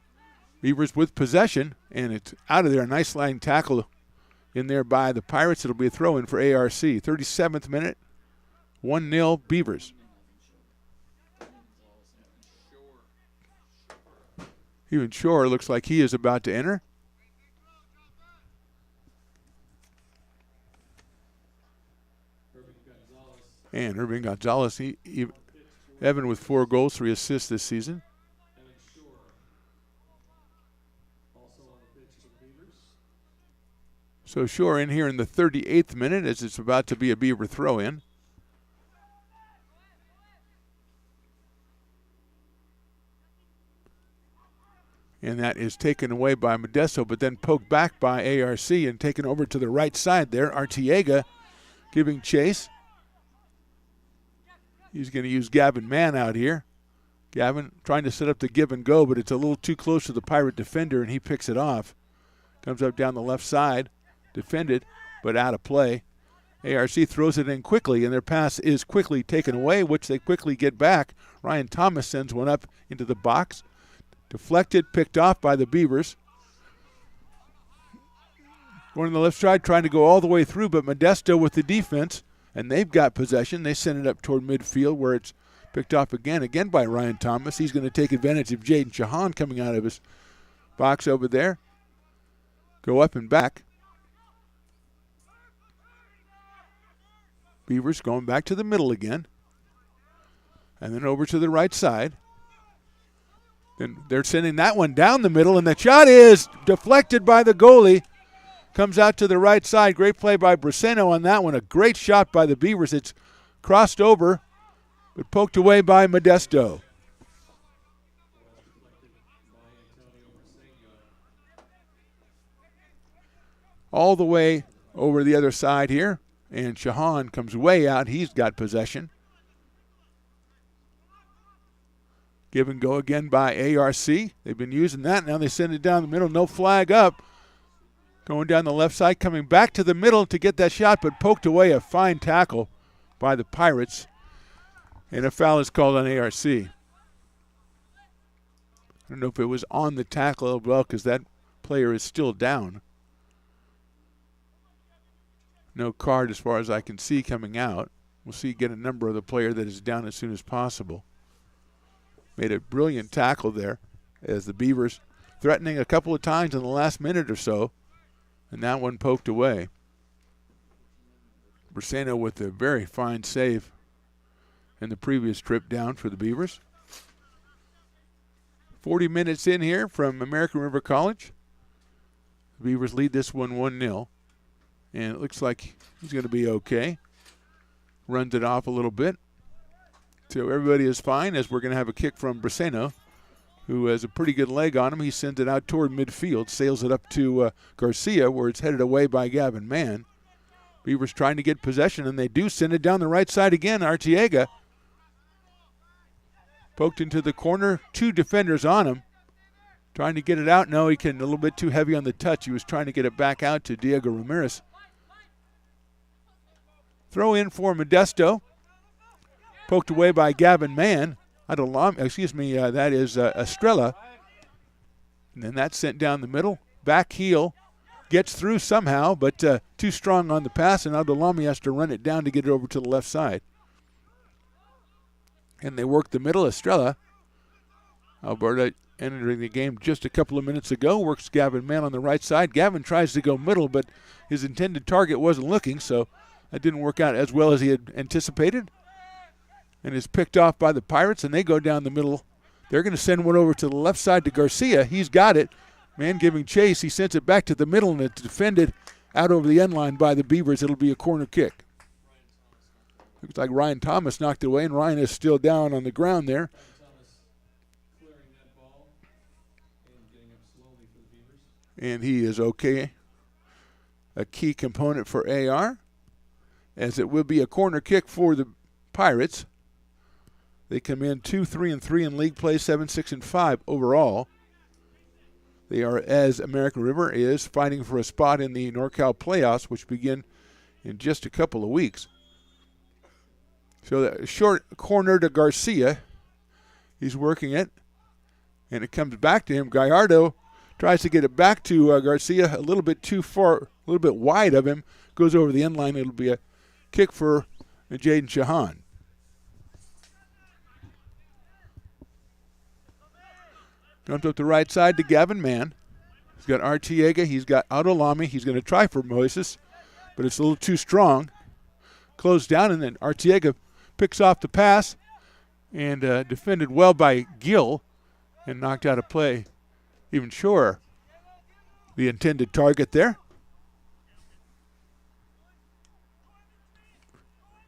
Beavers with possession, and it's out of there. A nice sliding tackle in there by the Pirates. It'll be a throw-in for ARC. 37th minute, 1-0 Beavers. Even Shore looks like he is about to enter. And Irving Gonzalez, Evan with 4 goals, 3 assists this season. So Shore in here in the 38th minute as it's about to be a Beaver throw-in. And that is taken away by Modesto, but then poked back by ARC and taken over to the right side there. Artiega giving chase. He's going to use Gavin Mann out here. Gavin trying to set up the give and go, but it's a little too close to the Pirate defender, and he picks it off. Comes up down the left side, defended, but out of play. ARC throws it in quickly, and their pass is quickly taken away, which they quickly get back. Ryan Thomas sends one up into the box. Deflected, picked off by the Beavers. Going on the left side, trying to go all the way through, but Modesto with the defense, and they've got possession. They send it up toward midfield where it's picked off again by Ryan Thomas. He's going to take advantage of Jaden Shahan coming out of his box over there. Go up and back. Beavers going back to the middle again. And then over to the right side. And they're sending that one down the middle, and the shot is deflected by the goalie. Comes out to the right side. Great play by Braceno on that one. A great shot by the Beavers. It's crossed over, but poked away by Modesto. All the way over the other side here, and Shahan comes way out. He's got possession. Give and go again by ARC. They've been using that. Now they send it down the middle. No flag up. Going down the left side, coming back to the middle to get that shot, but poked away. A fine tackle by the Pirates. And a foul is called on ARC. I don't know if it was on the tackle as well because that player is still down. No card as far as I can see coming out. We'll see get a number of the player that is down as soon as possible. Made a brilliant tackle there as the Beavers threatening a couple of times in the last minute or so, and that one poked away. Braceno with a very fine save in the previous trip down for the Beavers. 40 minutes in here from American River College. The Beavers lead this one 1-0, and it looks like he's going to be okay. Runs it off a little bit. So everybody is fine as we're going to have a kick from Braceno, who has a pretty good leg on him. He sends it out toward midfield, sails it up to Garcia, where it's headed away by Gavin Mann. Beavers trying to get possession, and they do send it down the right side again. Artiega poked into the corner. Two defenders on him. Trying to get it out. No, he can a little bit too heavy on the touch. He was trying to get it back out to Diego Ramirez. Throw in for Modesto. Poked away by Gavin Mann. That is Estrella. And then that's sent down the middle. Back heel. Gets through somehow, but too strong on the pass, and Abdulami has to run it down to get it over to the left side. And they work the middle. Estrella. Alberta entering the game just a couple of minutes ago. Works Gavin Mann on the right side. Gavin tries to go middle, but his intended target wasn't looking, so that didn't work out as well as he had anticipated. And is picked off by the Pirates, and they go down the middle. They're going to send one over to the left side to Garcia. He's got it. Man giving chase. He sends it back to the middle, and it's defended out over the end line by the Beavers. It'll be a corner kick. Looks like Ryan Thomas knocked it away, and Ryan is still down on the ground there. And he is okay. A key component for AR, as it will be a corner kick for the Pirates. They come in 2-3-3 in league play, 7-6-5 overall. They are, as American River is, fighting for a spot in the NorCal playoffs, which begin in just a couple of weeks. So the short corner to Garcia. He's working it, and it comes back to him. Gallardo tries to get it back to Garcia a little bit too far, a little bit wide of him. Goes over the end line. It'll be a kick for Jaden Shahan. Comes up the right side to Gavin Mann. He's got Artiega. He's got Autolami. He's going to try for Moises, but it's a little too strong. Closed down, and then Artiega picks off the pass and defended well by Gill and knocked out of play. Even Shore, the intended target there.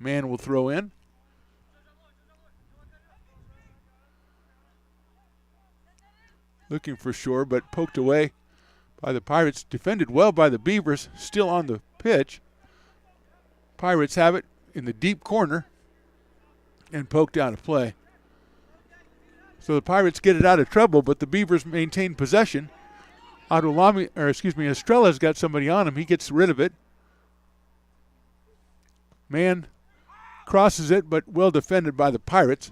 Man will throw in. Looking for Shore, but poked away by the Pirates. Defended well by the Beavers, still on the pitch. Pirates have it in the deep corner and poked out of play. So the Pirates get it out of trouble, but the Beavers maintain possession. Estrella's got somebody on him. He gets rid of it. Man crosses it, but well defended by the Pirates.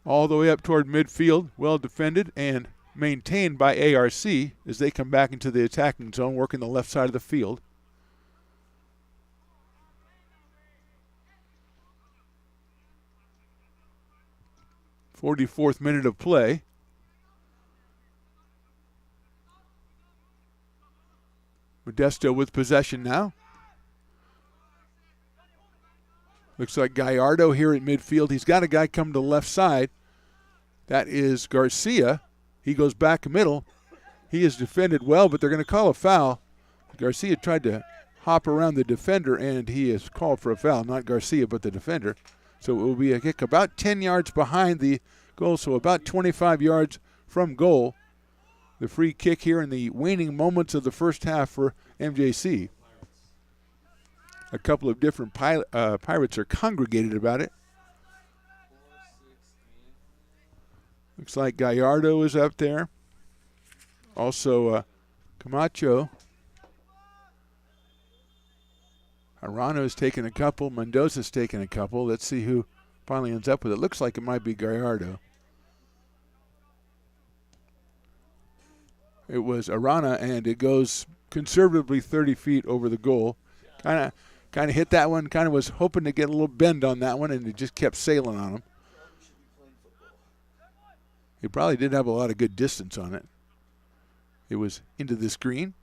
All the way up toward midfield, well defended and maintained by ARC as they come back into the attacking zone, working the left side of the field. .44th minute of play. Modesto with possession now. Looks like Gallardo here at midfield. He's got a guy come to the left side. That is Garcia. He goes back middle. He is defended well, but they're going to call a foul. Garcia tried to hop around the defender, and he is called for a foul. Not Garcia, but the defender. So it will be a kick about 10 yards behind the goal, so about 25 yards from goal. The free kick here in the waning moments of the first half for MJC. A couple of different Pirates are congregated about it. Looks like Gallardo is up there. Also Camacho. Arano's taken a couple. Mendoza's taken a couple. Let's see who finally ends up with it. Looks like it might be Gallardo. It was Arana, and it goes conservatively 30 feet over the goal. Kind of hit that one. Kind of was hoping to get a little bend on that one, and it just kept sailing on him. He probably did have a lot of good distance on it. It was into the screen.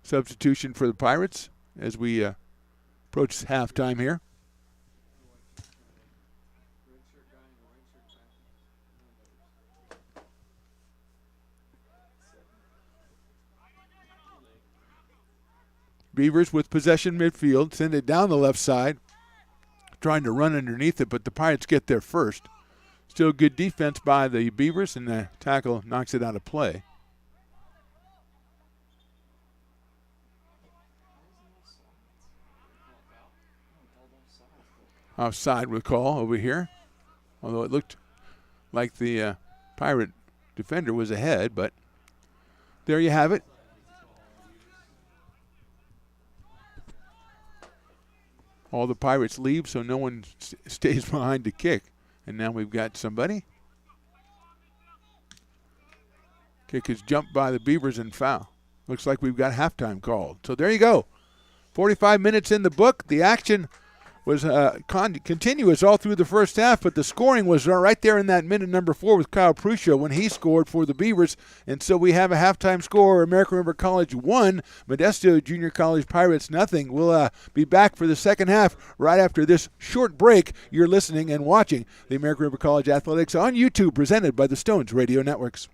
Substitution for the Pirates as we approach halftime here. Beavers with possession midfield, send it down the left side, trying to run underneath it, but the Pirates get there first. Still good defense by the Beavers, and the tackle knocks it out of play. Offside with call over here, although it looked like the Pirate defender was ahead, but there you have it. All the Pirates leave, so no one stays behind to kick. And now we've got somebody. Kick is jumped by the Beavers and foul. Looks like we've got halftime called. So there you go. 45 minutes in the book. The action was continuous all through the first half, but the scoring was right there in that minute number 4 with Kyle Pruscio when he scored for the Beavers. And so we have a halftime score. American River College 1, Modesto Junior College Pirates nothing. We'll be back for the second half right after this short break. You're listening and watching the American River College Athletics on YouTube, presented by the Stones Radio Networks.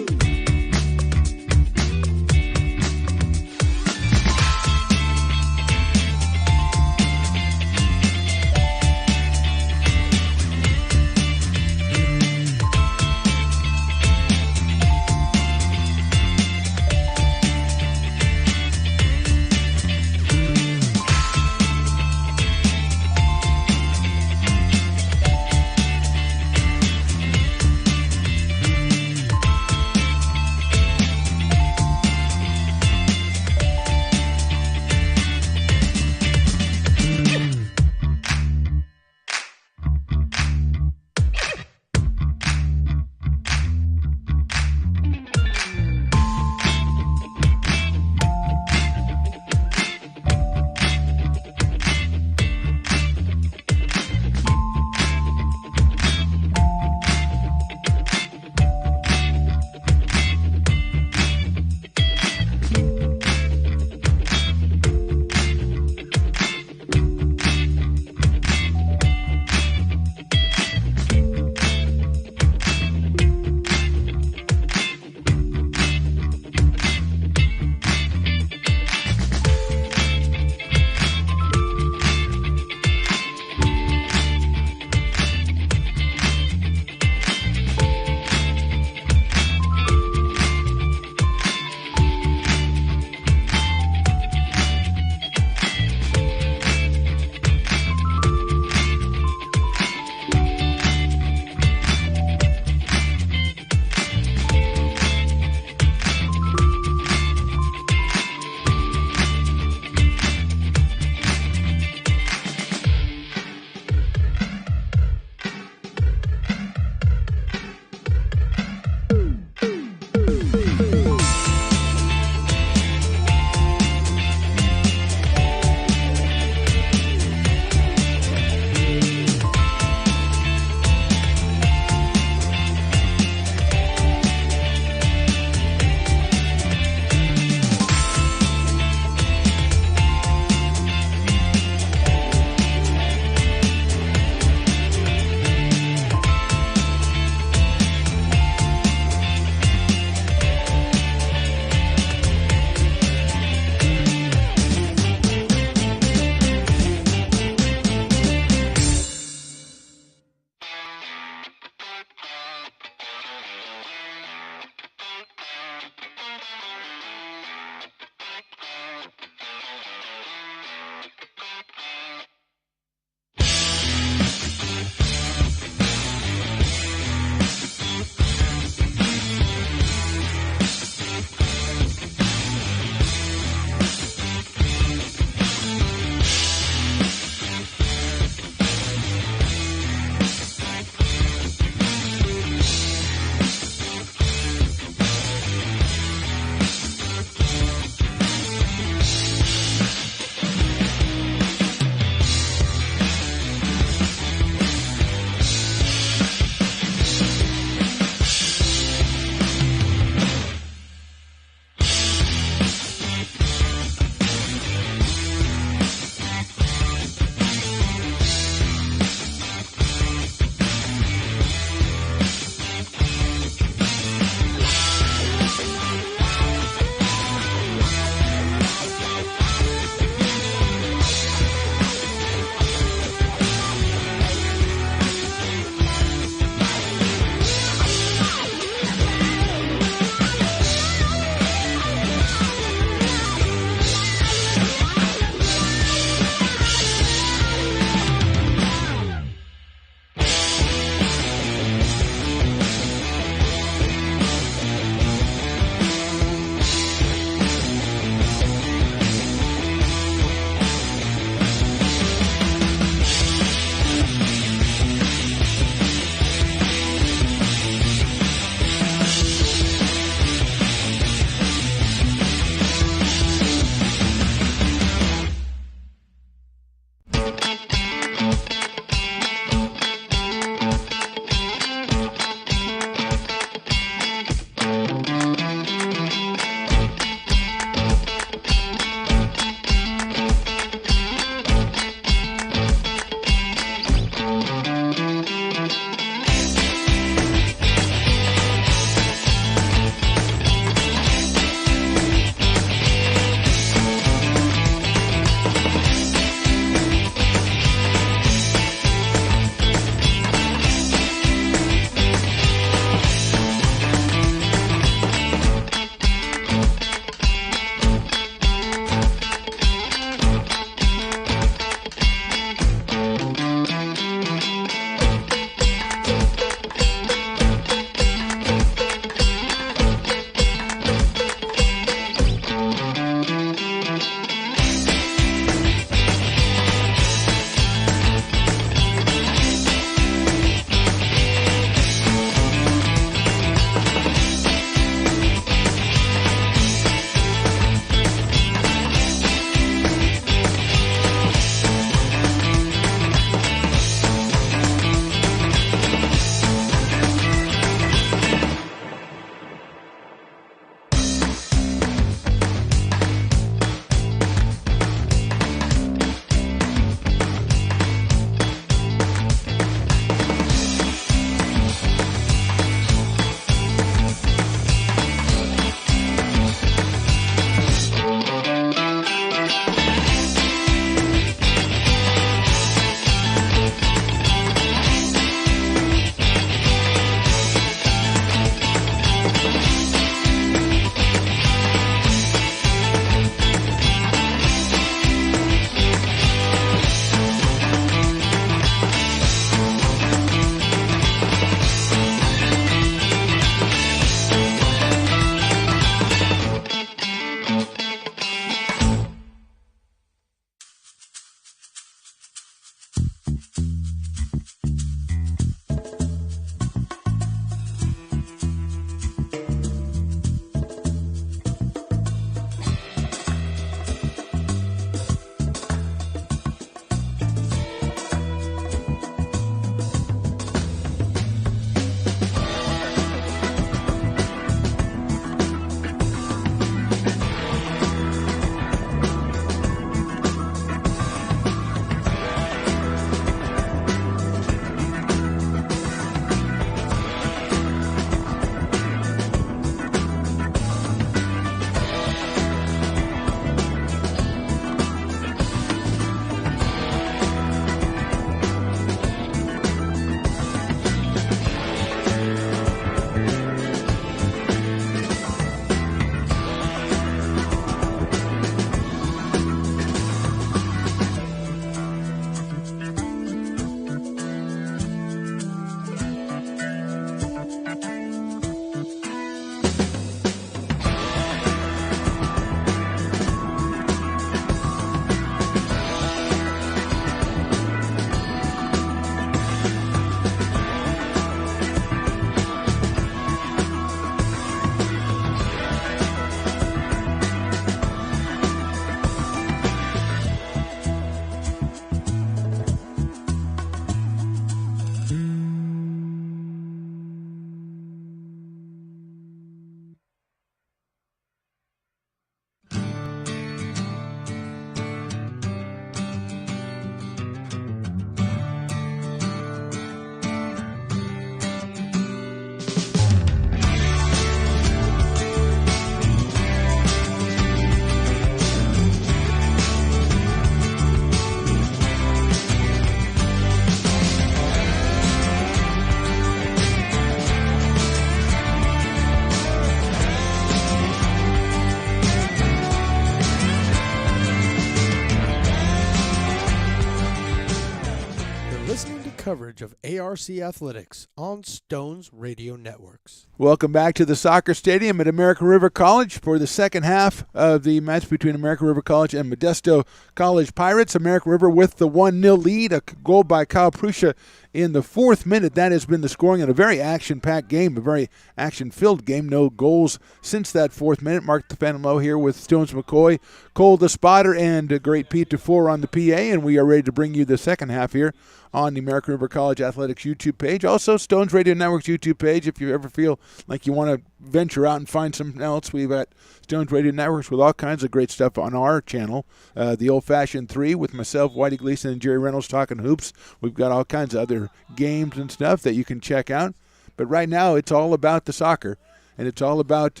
coverage of ARC athletics on Stones Radio Networks. Welcome back to the soccer stadium at American River College for the second half of the match between American River College and Modesto College Pirates. American River with the 1-0 lead, a goal by Kyle Prusha in the 4th minute. That has been the scoring in a very action-packed game, a very action-filled game. No goals since that 4th minute. Mark the Phantom Low here with Stones McCoy, Cole the Spotter, and Great Pete DeFore on the PA, and we are ready to bring you the second half here on the American River College Athletics YouTube page. Also, Stones Radio Network's YouTube page. If you ever feel like you want to venture out and find something else, we've got Stones Radio Networks with all kinds of great stuff on our channel. The Old Fashioned 3 with myself, Whitey Gleason, and Jerry Reynolds talking hoops. We've got all kinds of other games and stuff that you can check out. But right now, it's all about the soccer, and it's all about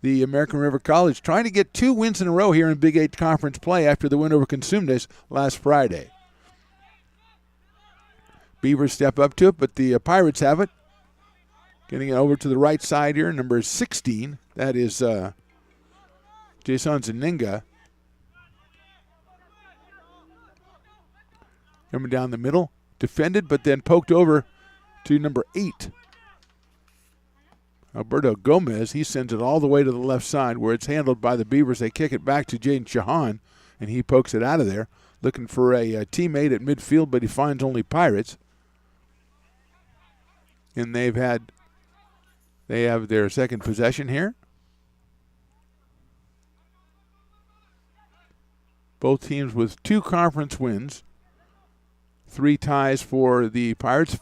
the American River College trying to get 2 wins in a row here in Big 8 conference play after the win over Consumnes last Friday. Beavers step up to it, but the Pirates have it. Getting it over to the right side here, number 16. That is Jason Zaninga. Coming down the middle. Defended, but then poked over to number 8. Alberto Gomez, he sends it all the way to the left side where it's handled by the Beavers. They kick it back to Jaden Shahan, and he pokes it out of there. Looking for a teammate at midfield, but he finds only Pirates. And they have their second possession here. Both teams with 2 conference wins. 3 ties for the Pirates,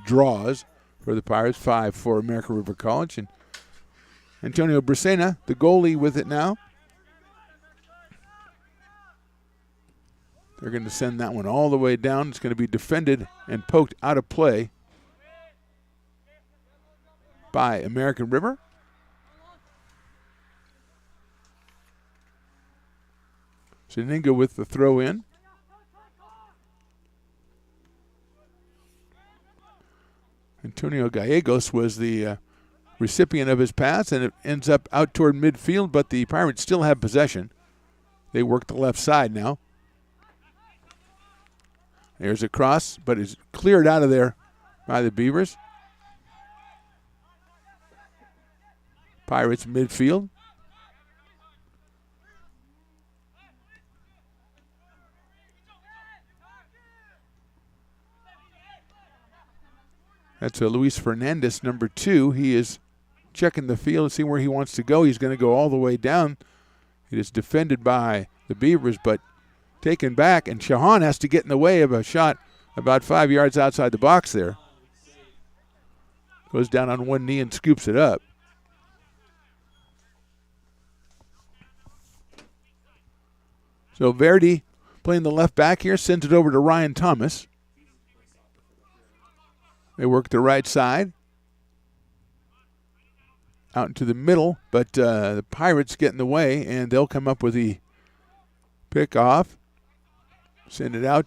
draws for the Pirates, 5 for American River College. And Antonio Bracena, the goalie, with it now. They're going to send that one all the way down. It's going to be defended and poked out of play by American River. Zaninga with the throw in. Antonio Gallegos was the recipient of his pass, and it ends up out toward midfield, but the Pirates still have possession. They work the left side now. There's a cross, but it's cleared out of there by the Beavers. Pirates midfield. That's Luis Fernandez, number 2. He is checking the field, seeing where he wants to go. He's going to go all the way down. It is defended by the Beavers, but taken back, and Shahan has to get in the way of a shot about 5 yards outside the box there. Goes down on one knee and scoops it up. So Verdi, playing the left back here, sends it over to Ryan Thomas. They work the right side. Out into the middle, but the Pirates get in the way, and they'll come up with the pick off. Send it out.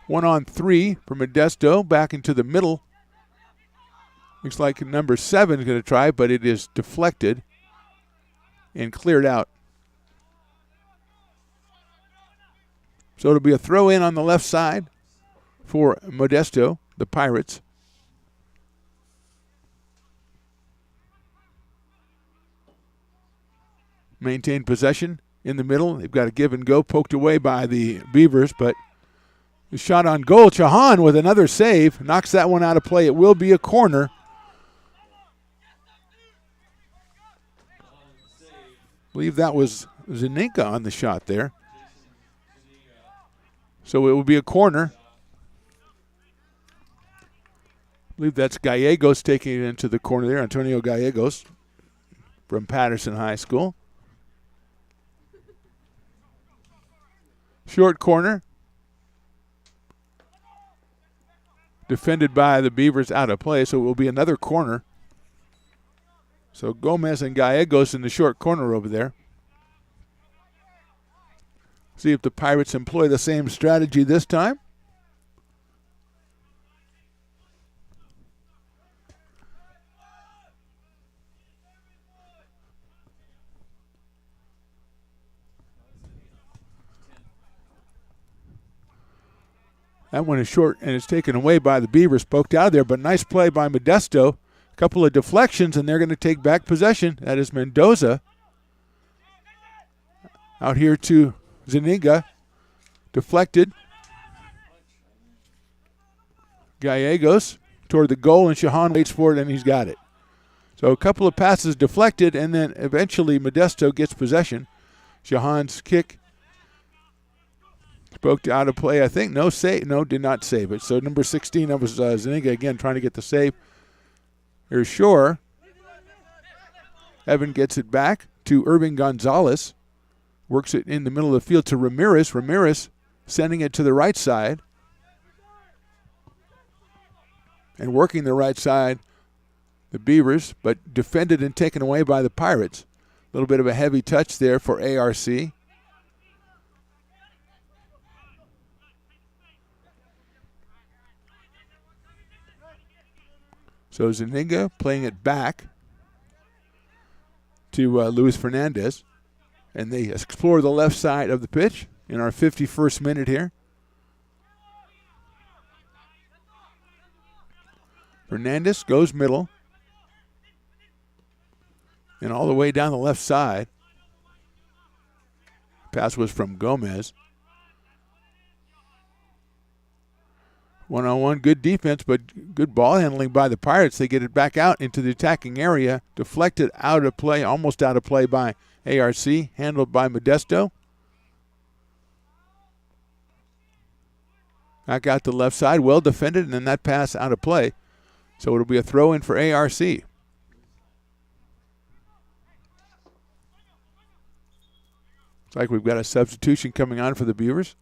1-on-3 for Modesto, back into the middle. Looks like number 7 is going to try, but it is deflected and cleared out. So it'll be a throw in on the left side for Modesto, the Pirates. Maintain possession in the middle. They've got a give and go, poked away by the Beavers, but the shot on goal. Chahan with another save, knocks that one out of play. It will be a corner. I believe that was Zaninka on the shot there. So it will be a corner. I believe that's Gallegos taking it into the corner there. Antonio Gallegos from Patterson High School. Short corner. Defended by the Beavers, out of play, so it will be another corner. So Gomez and Gallegos in the short corner over there. See if the Pirates employ the same strategy this time. That one is short, and it's taken away by the Beavers. Poked out of there, but nice play by Modesto. A couple of deflections, and they're going to take back possession. That is Mendoza. Out here to Zuniga. Deflected. Gallegos toward the goal, and Shahan waits for it, and he's got it. So a couple of passes deflected, and then eventually Modesto gets possession. Shahan's kick spoke out of play, I think. No, did not save it. So number 16, that was Zuniga again trying to get the save. Here's Shore. Evan gets it back to Irving Gonzalez. Works it in the middle of the field to Ramirez. Ramirez sending it to the right side. And working the right side, the Beavers, but defended and taken away by the Pirates. A little bit of a heavy touch there for ARC. So Zuniga playing it back to Luis Fernandez. And they explore the left side of the pitch in our 51st minute here. Fernandez goes middle. And all the way down the left side. Pass was from Gomez. One-on-one, good defense, but good ball handling by the Pirates. They get it back out into the attacking area. Deflected out of play, almost out of play by ARC. Handled by Modesto. Back out the left side, well defended, and then that pass out of play. So it'll be a throw-in for ARC. Looks like we've got a substitution coming on for the Beavers.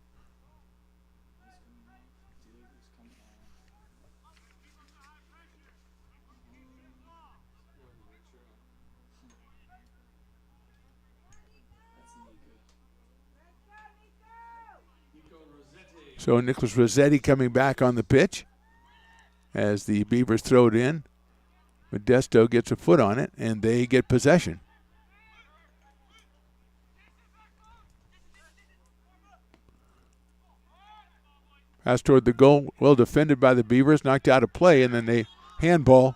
So Nicholas Rossetti coming back on the pitch as the Beavers throw it in. Modesto gets a foot on it, and they get possession. Pass toward the goal, well defended by the Beavers, knocked out of play, and then they handball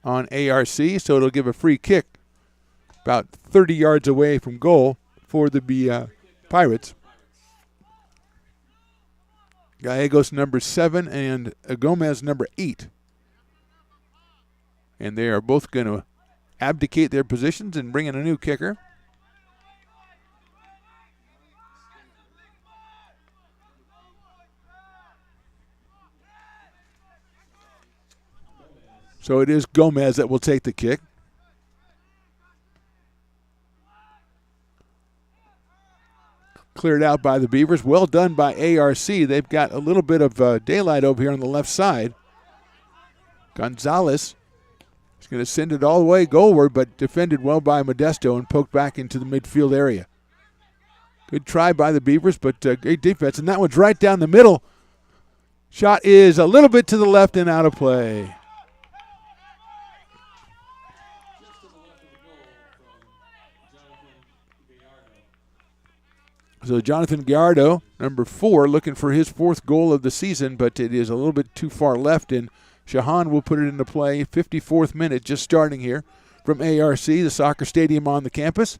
on ARC, so it'll give a free kick about 30 yards away from goal for the Pirates. Gallegos number 7 and Gomez number 8. And they are both going to abdicate their positions and bring in a new kicker. So it is Gomez that will take the kick. Cleared out by the Beavers. Well done by ARC. They've got a little bit of daylight over here on the left side. Gonzalez is going to send it all the way goalward, but defended well by Modesto and poked back into the midfield area. Good try by the Beavers, but great defense. And that one's right down the middle. Shot is a little bit to the left and out of play. So Jonathan Gallardo, number 4, looking for his 4th goal of the season, but it is a little bit too far left, and Shahan will put it into play. 54th minute just starting here from ARC, the soccer stadium on the campus.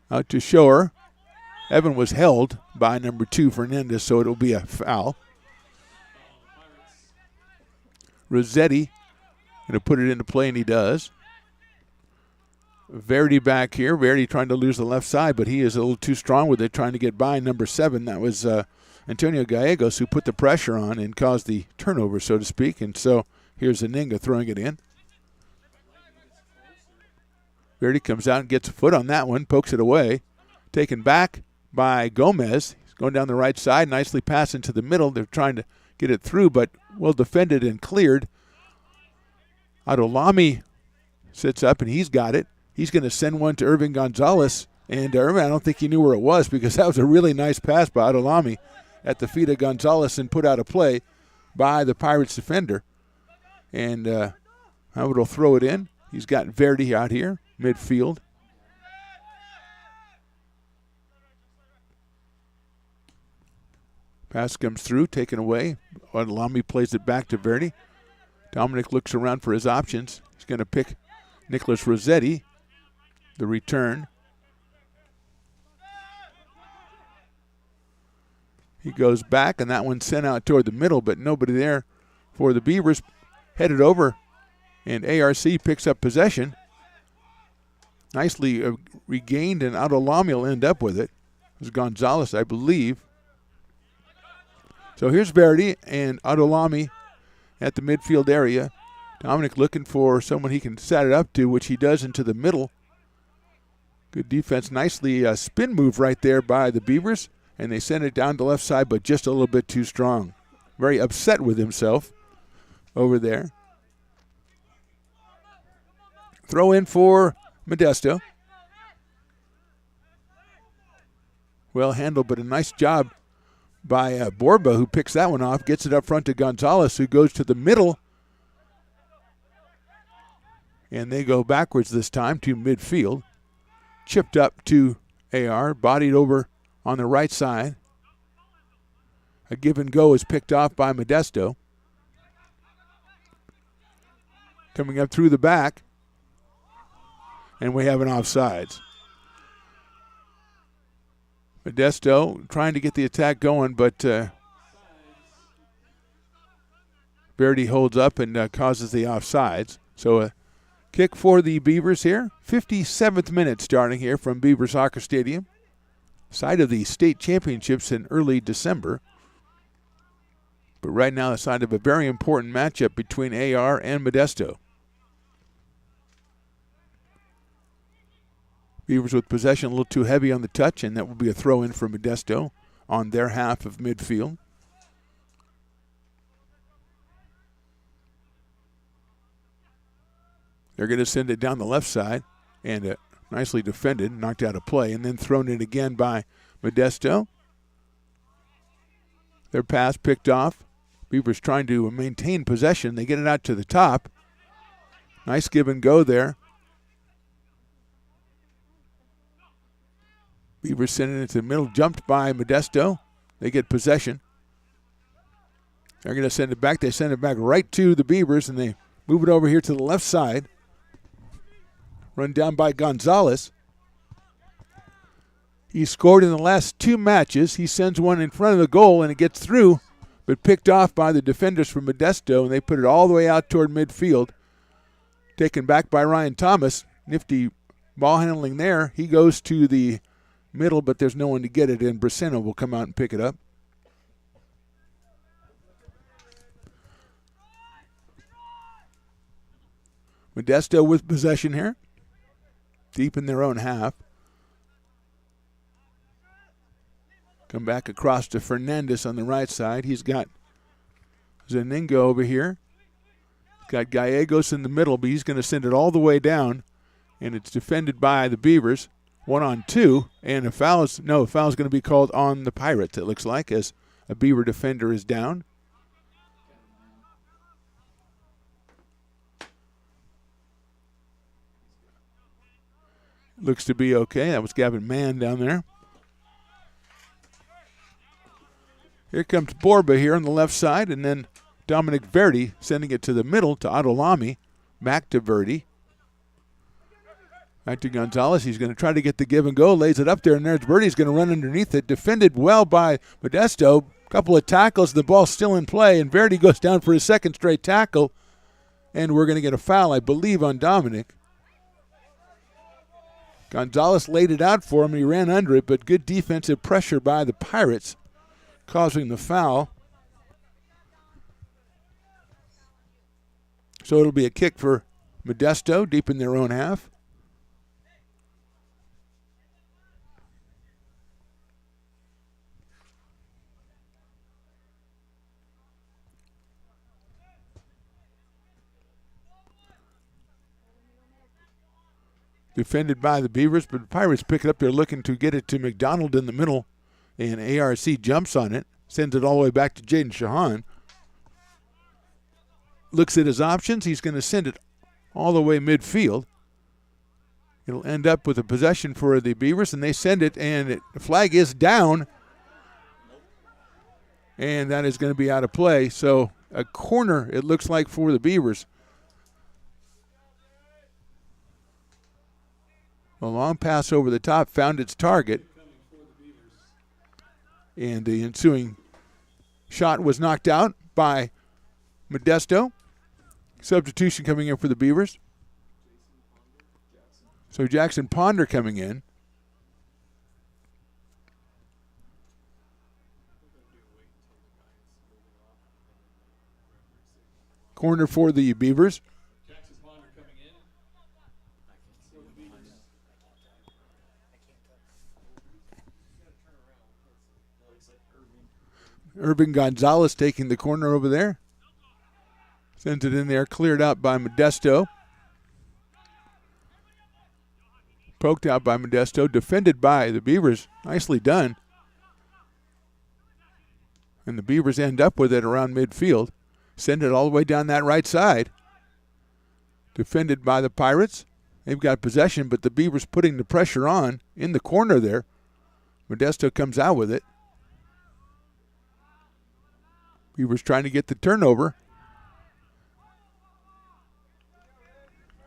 Out to Shore. Evan was held by number 2, Fernandez, so it'll be a foul. Rossetti going to put it into play, and he does. Verdi back here. Verdi trying to lose the left side, but he is a little too strong with it, trying to get by number 7. That was Antonio Gallegos who put the pressure on and caused the turnover, so to speak. And so here's Zaninga throwing it in. Verdi comes out and gets a foot on that one, pokes it away. Taken back by Gomez. He's going down the right side, nicely passing to the middle. They're trying to get it through, but well defended and cleared. Adolami sits up, and he's got it. He's going to send one to Irving Gonzalez. And Irving, I don't think he knew where it was, because that was a really nice pass by Adolami at the feet of Gonzalez and put out of play by the Pirates defender. And Howard will throw it in. He's got Verdi out here, midfield. Pass comes through, taken away. Adalami plays it back to Verdi. Dominic looks around for his options. He's going to pick Nicholas Rossetti, the return. He goes back, and that one's sent out toward the middle, but nobody there for the Beavers. Headed over, and ARC picks up possession. Nicely regained, and Adalami will end up with it. It was Gonzalez, I believe. So here's Verdi and Adalami at the midfield area. Dominic looking for someone he can set it up to, which he does into the middle. Good defense. Nicely spin move right there by the Beavers, and they send it down the left side, but just a little bit too strong. Very upset with himself over there. Throw in for Modesto. Well handled, but a nice job by Borba, who picks that one off, gets it up front to Gonzalez, who goes to the middle. And they go backwards this time to midfield. Chipped up to AR, bodied over on the right side. A give and go is picked off by Modesto. Coming up through the back. And we have an offsides. Modesto trying to get the attack going, but Verdi holds up and causes the offsides. So a kick for the Beavers here. 57th minute starting here from Beaver Soccer Stadium. Site of the state championships in early December. But right now the site of a very important matchup between AR and Modesto. Beavers with possession a little too heavy on the touch, and that will be a throw in for Modesto on their half of midfield. They're going to send it down the left side, and nicely defended, knocked out of play, and then thrown in again by Modesto. Their pass picked off. Beavers trying to maintain possession. They get it out to the top. Nice give and go there. Beavers sending it to the middle, jumped by Modesto. They get possession. They're going to send it back. They send it back right to the Beavers, and they move it over here to the left side. Run down by Gonzalez. He scored in the last 2 matches. He sends one in front of the goal, and it gets through, but picked off by the defenders from Modesto, and they put it all the way out toward midfield. Taken back by Ryan Thomas. Nifty ball handling there. He goes to the middle, but there's no one to get it in. Braceno will come out and pick it up. Modesto with possession here. Deep in their own half. Come back across to Fernandez on the right side. He's got Zaninga over here. Got Gallegos in the middle, but he's going to send it all the way down, and it's defended by the Beavers. 1-on-2, and a foul's going to be called on the Pirates, it looks like, as a Beaver defender is down. Looks to be okay. That was Gavin Mann down there. Here comes Borba here on the left side, and then Dominic Verdi sending it to the middle to Adalami. Back to Verdi. Back to Gonzalez. He's going to try to get the give and go. Lays it up there, and there's Verdi. He's going to run underneath it. Defended well by Modesto. Couple of tackles. The ball's still in play, and Verdi goes down for his second straight tackle. And we're going to get a foul, I believe, on Dominic. Gonzalez laid it out for him. He ran under it, but good defensive pressure by the Pirates, causing the foul. So it'll be a kick for Modesto deep in their own half. Defended by the Beavers, but the Pirates pick it up. They're looking to get it to McDonald in the middle, and ARC jumps on it, sends it all the way back to Jaden Shahan. Looks at his options. He's going to send it all the way midfield. It'll end up with a possession for the Beavers, and they send it, and the flag is down. And that is going to be out of play. So a corner, it looks like, for the Beavers. A long pass over the top found its target. And the ensuing shot was knocked out by Modesto. Substitution coming in for the Beavers. So Jackson Ponder coming in. Corner for the Beavers. Jackson Ponder coming in. For the Beavers. Urban Gonzalez taking the corner over there. Sends it in there, cleared out by Modesto. Poked out by Modesto, defended by the Beavers. Nicely done. And the Beavers end up with it around midfield. Send it all the way down that right side. Defended by the Pirates. They've got possession, but the Beavers putting the pressure on in the corner there. Modesto comes out with it. Beavers trying to get the turnover.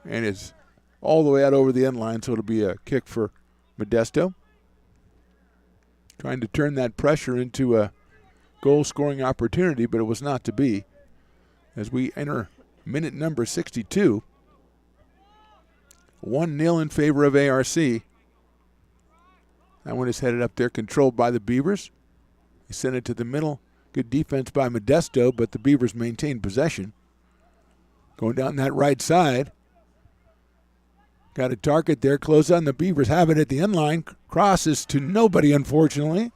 And it's all the way out over the end line, so it'll be a kick for Modesto. Trying to turn that pressure into a goal-scoring opportunity, but it was not to be. As we enter minute number 62. 1-0 in favor of ARC. That one is headed up there, controlled by the Beavers. They send it to the middle. Good defense by Modesto, but the Beavers maintain possession. Going down that right side. Got a target there, close on the Beavers. Have it at the end line. Crosses to nobody, unfortunately.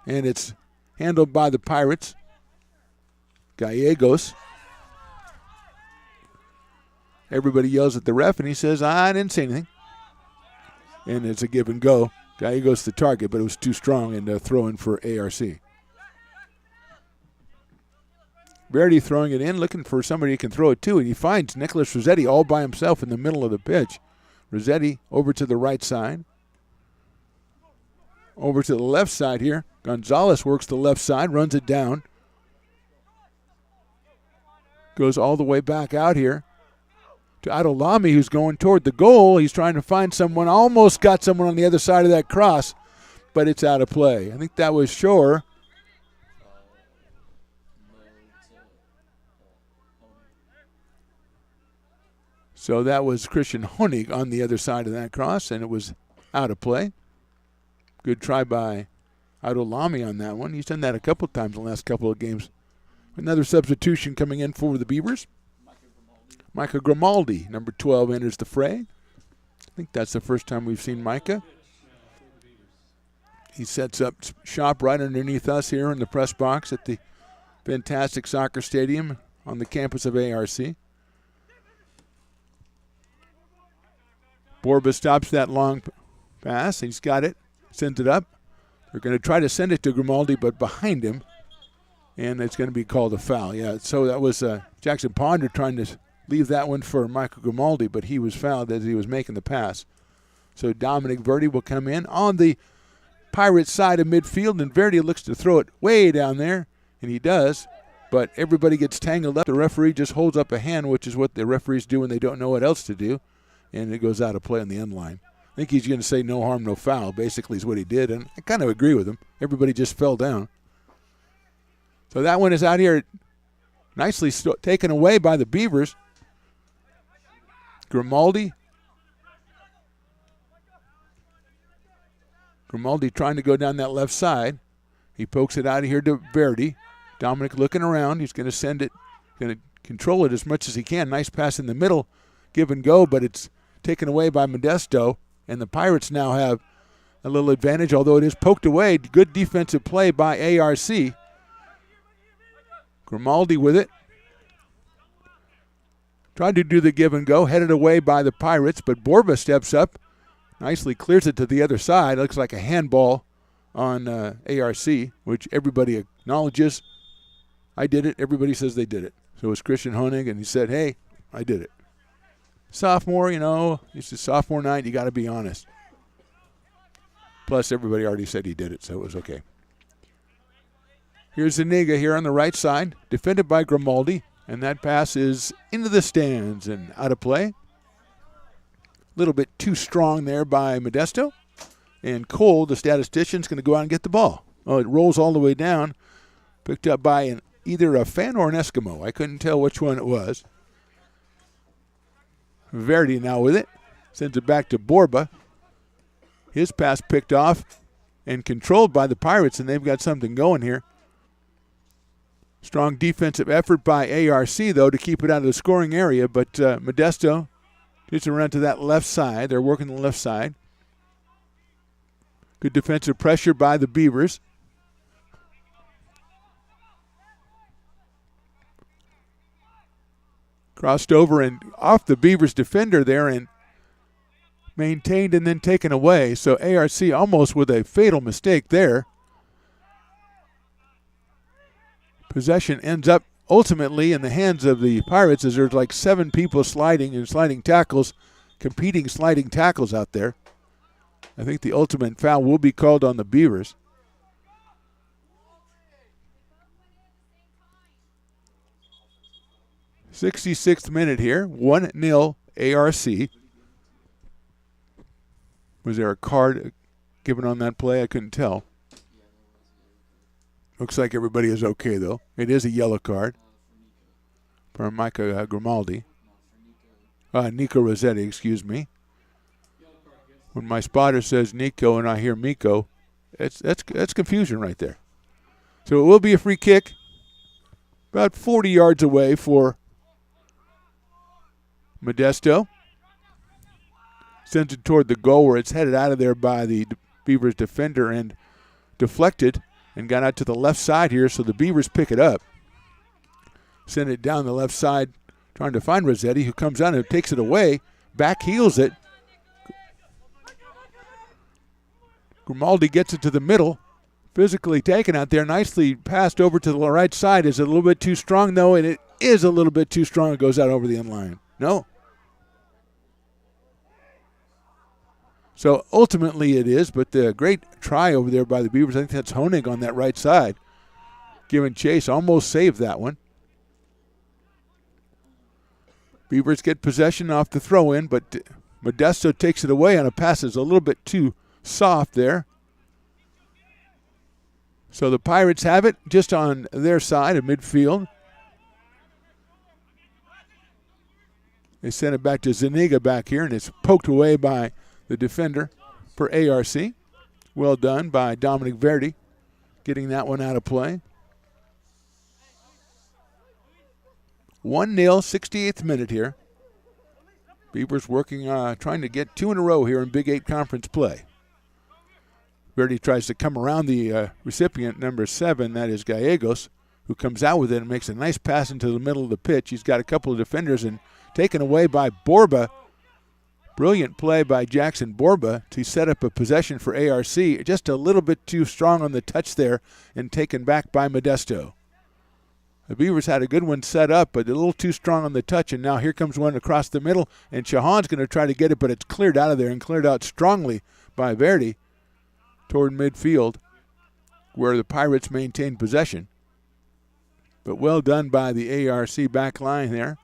And it's handled by the Pirates. Gallegos. Everybody yells at the ref, and he says, I didn't say anything. And it's a give and go. Gallegos the target, but it was too strong, and a throw in for ARC. Verdi throwing it in, looking for somebody he can throw it to, and he finds Nicholas Rossetti all by himself in the middle of the pitch. Rossetti over to the right side. Over to the left side here. Gonzalez works the left side, runs it down. Goes all the way back out here to Adolami, who's going toward the goal. He's trying to find someone. Almost got someone on the other side of that cross, but it's out of play. I think that was Shore. So that was Christian Honig on the other side of that cross, and it was out of play. Good try by Adolami on that one. He's done that a couple of times in the last couple of games. Another substitution coming in for the Beavers. Micah Grimaldi, number 12, enters the fray. I think that's the first time we've seen Micah. He sets up shop right underneath us here in the press box at the fantastic soccer stadium on the campus of ARC. Borba stops that long pass. He's got it. Sends it up. They're going to try to send it to Grimaldi, but behind him. And it's going to be called a foul. Yeah, so that was Jackson Ponder trying to leave that one for Michael Grimaldi, but he was fouled as he was making the pass. So Dominic Verdi will come in on the Pirates side of midfield, and Verdi looks to throw it way down there, and he does. But everybody gets tangled up. The referee just holds up a hand, which is what the referees do when they don't know what else to do. And it goes out of play on the end line. I think he's going to say no harm, no foul, basically is what he did, and I kind of agree with him. Everybody just fell down. So that one is out here nicely taken away by the Beavers. Grimaldi trying to go down that left side. He pokes it out of here to Verdi. Dominic looking around. He's going to send it, going to control it as much as he can. Nice pass in the middle, give and go, but it's taken away by Modesto, and the Pirates now have a little advantage, although it is poked away. Good defensive play by ARC. Grimaldi with it. Tried to do the give and go, headed away by the Pirates, but Borba steps up, nicely clears it to the other side. Looks like a handball on ARC, which everybody acknowledges. I did it. Everybody says they did it. So it was Christian Honig, and he said, hey, I did it. Sophomore, it's a sophomore night. You got to be honest. Plus, everybody already said he did it, so it was okay. Here's Zuniga here on the right side, defended by Grimaldi, and that pass is into the stands and out of play. A little bit too strong there by Modesto. And Cole, the statistician, is going to go out and get the ball. Oh, it rolls all the way down, picked up by either a fan or an Eskimo. I couldn't tell which one it was. Verdi now with it. Sends it back to Borba. His pass picked off and controlled by the Pirates, and they've got something going here. Strong defensive effort by ARC, though, to keep it out of the scoring area, but Modesto gets around to that left side. They're working the left side. Good defensive pressure by the Beavers. Crossed over and off the Beavers defender there and maintained and then taken away. So ARC almost with a fatal mistake there. Possession ends up ultimately in the hands of the Pirates as there's like 7 people sliding and sliding tackles, competing sliding tackles out there. I think the ultimate foul will be called on the Beavers. '66th minute here, 1-0 ARC. Was there a card given on that play? I couldn't tell. Looks like everybody is okay, though. It is a yellow card for Micah Grimaldi. Nico Rossetti, excuse me. When my spotter says Nico and I hear Miko, that's confusion right there. So it will be a free kick about 40 yards away for Modesto. Sends it toward the goal where it's headed out of there by the Beavers defender and deflected and got out to the left side here, so the Beavers pick it up. Send it down the left side, trying to find Rossetti, who comes out and takes it away, back heels it. Grimaldi gets it to the middle, physically taken out there, nicely passed over to the right side. Is it a little bit too strong, though? And it is a little bit too strong. It goes out over the end line. No. So ultimately it is, but the great try over there by the Beavers. I think that's Honig on that right side. Giving chase, almost saved that one. Beavers get possession off the throw-in, but Modesto takes it away on a pass that's a little bit too soft there. So the Pirates have it just on their side of midfield. They send it back to Zuniga back here, and it's poked away by the defender for ARC. Well done by Dominic Verdi, getting that one out of play. 1-0, 68th minute here. Beavers working, trying to get 2 in a row here in Big 8 conference play. Verdi tries to come around the recipient, number 7, that is Gallegos, who comes out with it and makes a nice pass into the middle of the pitch. He's got a couple of defenders and taken away by Borba. Brilliant play by Jackson Borba to set up a possession for ARC. Just a little bit too strong on the touch there and taken back by Modesto. The Beavers had a good one set up, but a little too strong on the touch, and now here comes one across the middle, and Shahan's going to try to get it, but it's cleared out of there and cleared out strongly by Verdi toward midfield where the Pirates maintain possession. But well done by the ARC back line there.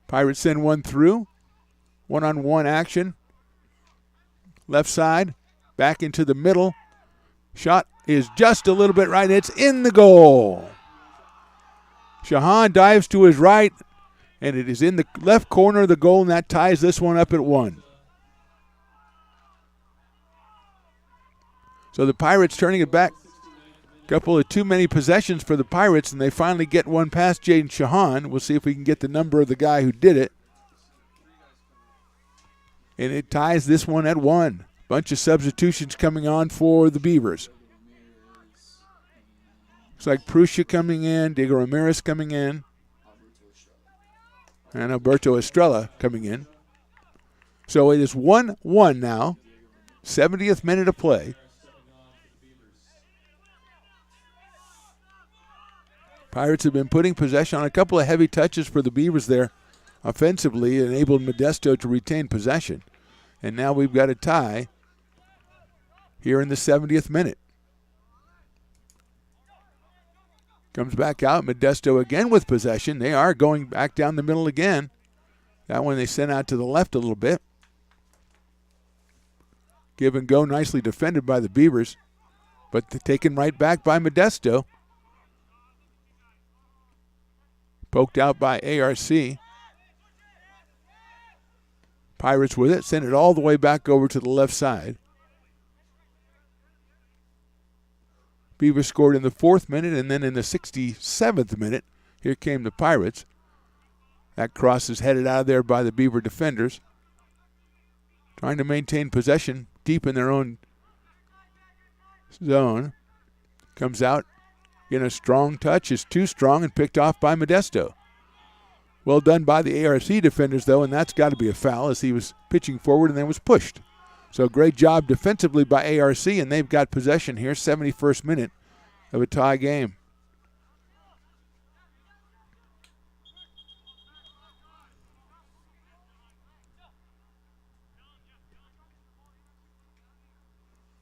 Pirates send one through. One-on-one action. Left side. Back into the middle. Shot is just a little bit right. It's in the goal. Shahan dives to his right, and it is in the left corner of the goal, and that ties this one up at 1. So the Pirates turning it back. Couple of too many possessions for the Pirates, and they finally get one past Jaden Shahan. We'll see if we can get the number of the guy who did it. And it ties this one at 1. Bunch of substitutions coming on for the Beavers. Looks like Prussia coming in, Diego Ramirez coming in, and Alberto Estrella coming in. So it is 1-1 now, 70th minute of play. Pirates have been putting possession on a couple of heavy touches for the Beavers there offensively, enabled Modesto to retain possession. And now we've got a tie here in the 70th minute. Comes back out, Modesto again with possession. They are going back down the middle again. That one they sent out to the left a little bit. Give and go, nicely defended by the Beavers, but taken right back by Modesto. Poked out by ARC. Pirates with it, send it all the way back over to the left side. Beavers scored in the 4th minute, and then in the 67th minute, here came the Pirates. That cross is headed out of there by the Beaver defenders, trying to maintain possession deep in their own zone. Comes out in a strong touch, is too strong and picked off by Modesto. Well done by the ARC defenders, though, and that's got to be a foul as he was pitching forward and then was pushed. So great job defensively by ARC, and they've got possession here, 71st minute of a tie game.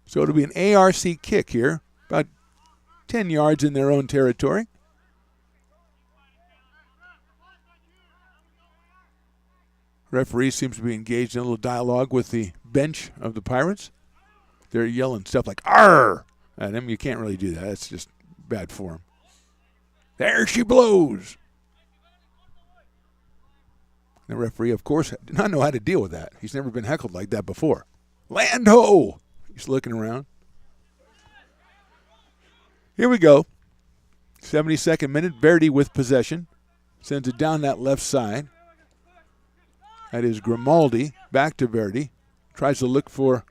So it'll be an ARC kick here, about 10 yards in their own territory. Referee seems to be engaged in a little dialogue with the bench of the Pirates. They're yelling stuff like "Arr!" at him. You can't really do that. That's just bad form. There she blows. The referee, of course, did not know how to deal with that. He's never been heckled like that before. Land ho! He's looking around. Here we go. 72nd minute. Verdi with possession. Sends it down that left side. That is Grimaldi. Back to Verdi. Tries to look for,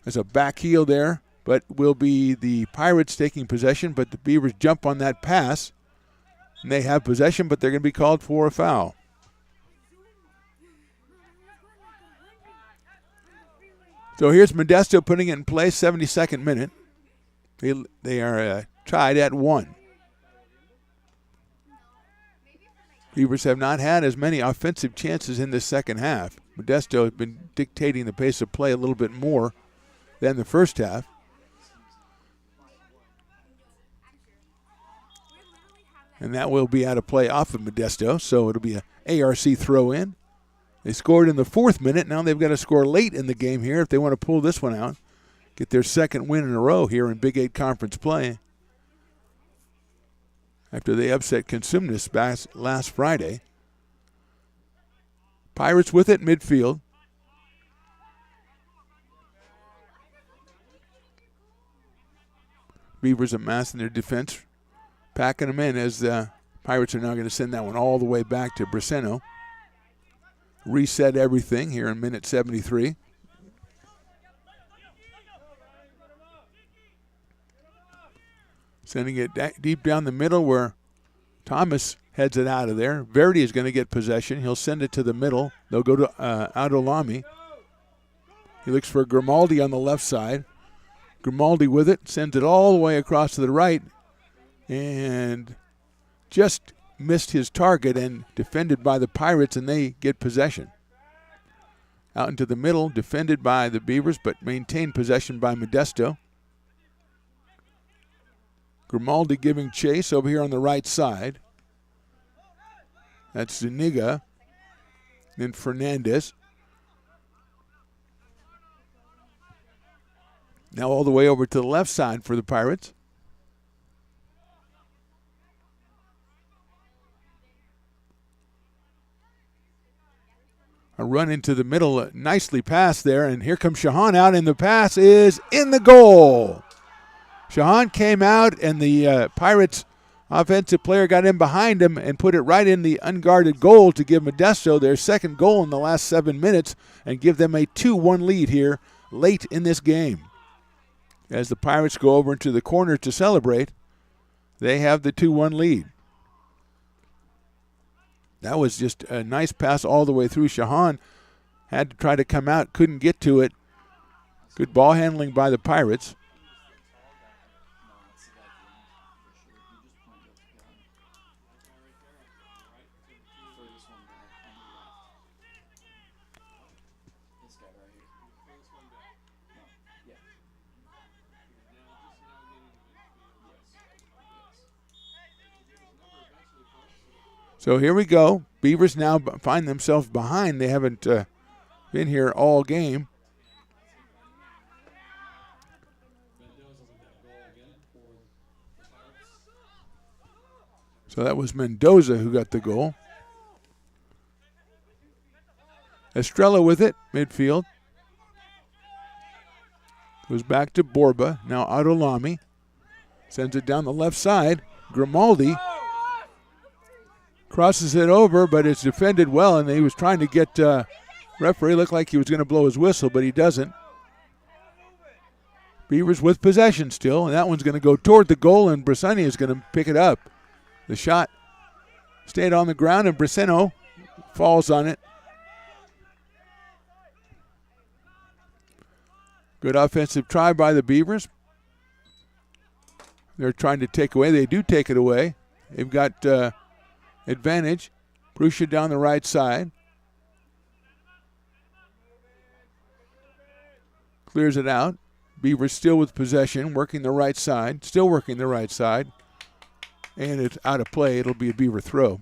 there's a back heel there, but will be the Pirates taking possession, but the Beavers jump on that pass. And they have possession, but they're going to be called for a foul. So here's Modesto putting it in play, 72nd minute. They are tied at 1. Beavers have not had as many offensive chances in the second half. Modesto has been dictating the pace of play a little bit more than the first half. And that will be out of play off of Modesto, so it'll be an ARC throw in. They scored in the 4th minute. Now they've got to score late in the game here if they want to pull this one out. Get their second win in a row here in Big 8 Conference play. After they upset Consumnes last Friday. Pirates with it midfield. Beavers amassing their defense, packing them in as the Pirates are now going to send that one all the way back to Briseno. Reset everything here in minute 73. Sending it deep down the middle where Thomas heads it out of there. Verdi is going to get possession. He'll send it to the middle. They'll go to Adolami. He looks for Grimaldi on the left side. Grimaldi with it, sends it all the way across to the right, and just missed his target and defended by the Pirates, and they get possession. Out into the middle, defended by the Beavers, but maintained possession by Modesto. Grimaldi giving chase over here on the right side. That's Zuniga. Then Fernandez. Now all the way over to the left side for the Pirates. A run into the middle, nicely passed there, and here comes Shahan out, and the pass is in the goal. Shahan came out, and the Pirates offensive player got in behind him and put it right in the unguarded goal to give Modesto their second goal in the last 7 minutes and give them a 2-1 lead here late in this game. As the Pirates go over into the corner to celebrate, they have the 2-1 lead. That was just a nice pass all the way through. Shahan had to try to come out, couldn't get to it. Good ball handling by the Pirates. So here we go. Beavers now find themselves behind. They haven't been here all game. So that was Mendoza who got the goal. Estrella with it, midfield. Goes back to Borba. Now Adolami. Sends it down the left side. Grimaldi crosses it over, but it's defended well, and he was trying to get referee. Looked like he was going to blow his whistle, but he doesn't. Beavers with possession still, and that one's going to go toward the goal, and Bressani is going to pick it up. The shot stayed on the ground, and Bressano falls on it. Good offensive try by the Beavers. They're trying to take away. They do take it away. They've got advantage. Prussia down the right side. Clears it out. Beavers still with possession, working the right side. Still working the right side. And it's out of play. It'll be a Beaver throw.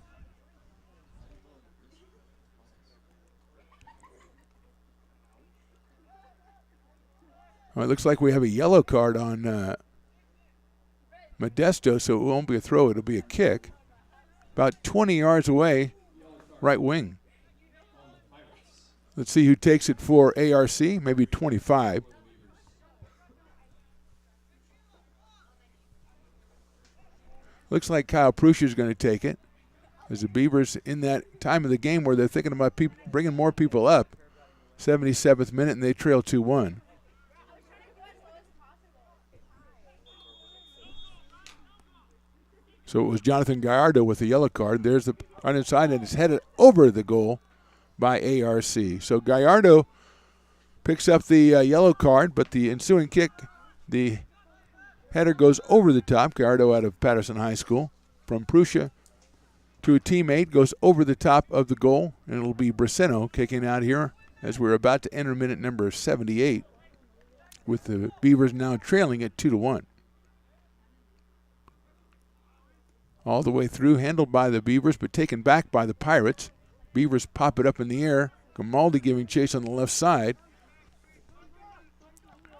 Well, it looks like we have a yellow card on Modesto, so it won't be a throw. It'll be a kick. About 20 yards away, right wing. Let's see who takes it for ARC, maybe 25. Looks like Kyle Prussia is going to take it. As the Beavers in that time of the game where they're thinking about bringing more people up. 77th minute, and they trail 2-1. So it was Jonathan Gallardo with the yellow card. There's the right inside, and it's headed over the goal by ARC. So Gallardo picks up the yellow card, but the ensuing kick, the header goes over the top. Gallardo out of Patterson High School. From Prussia to a teammate, goes over the top of the goal, and it'll be Bressano kicking out here as we're about to enter minute number 78, with the Beavers now trailing at 2-1. All the way through, handled by the Beavers, but taken back by the Pirates. Beavers pop it up in the air. Grimaldi giving chase on the left side.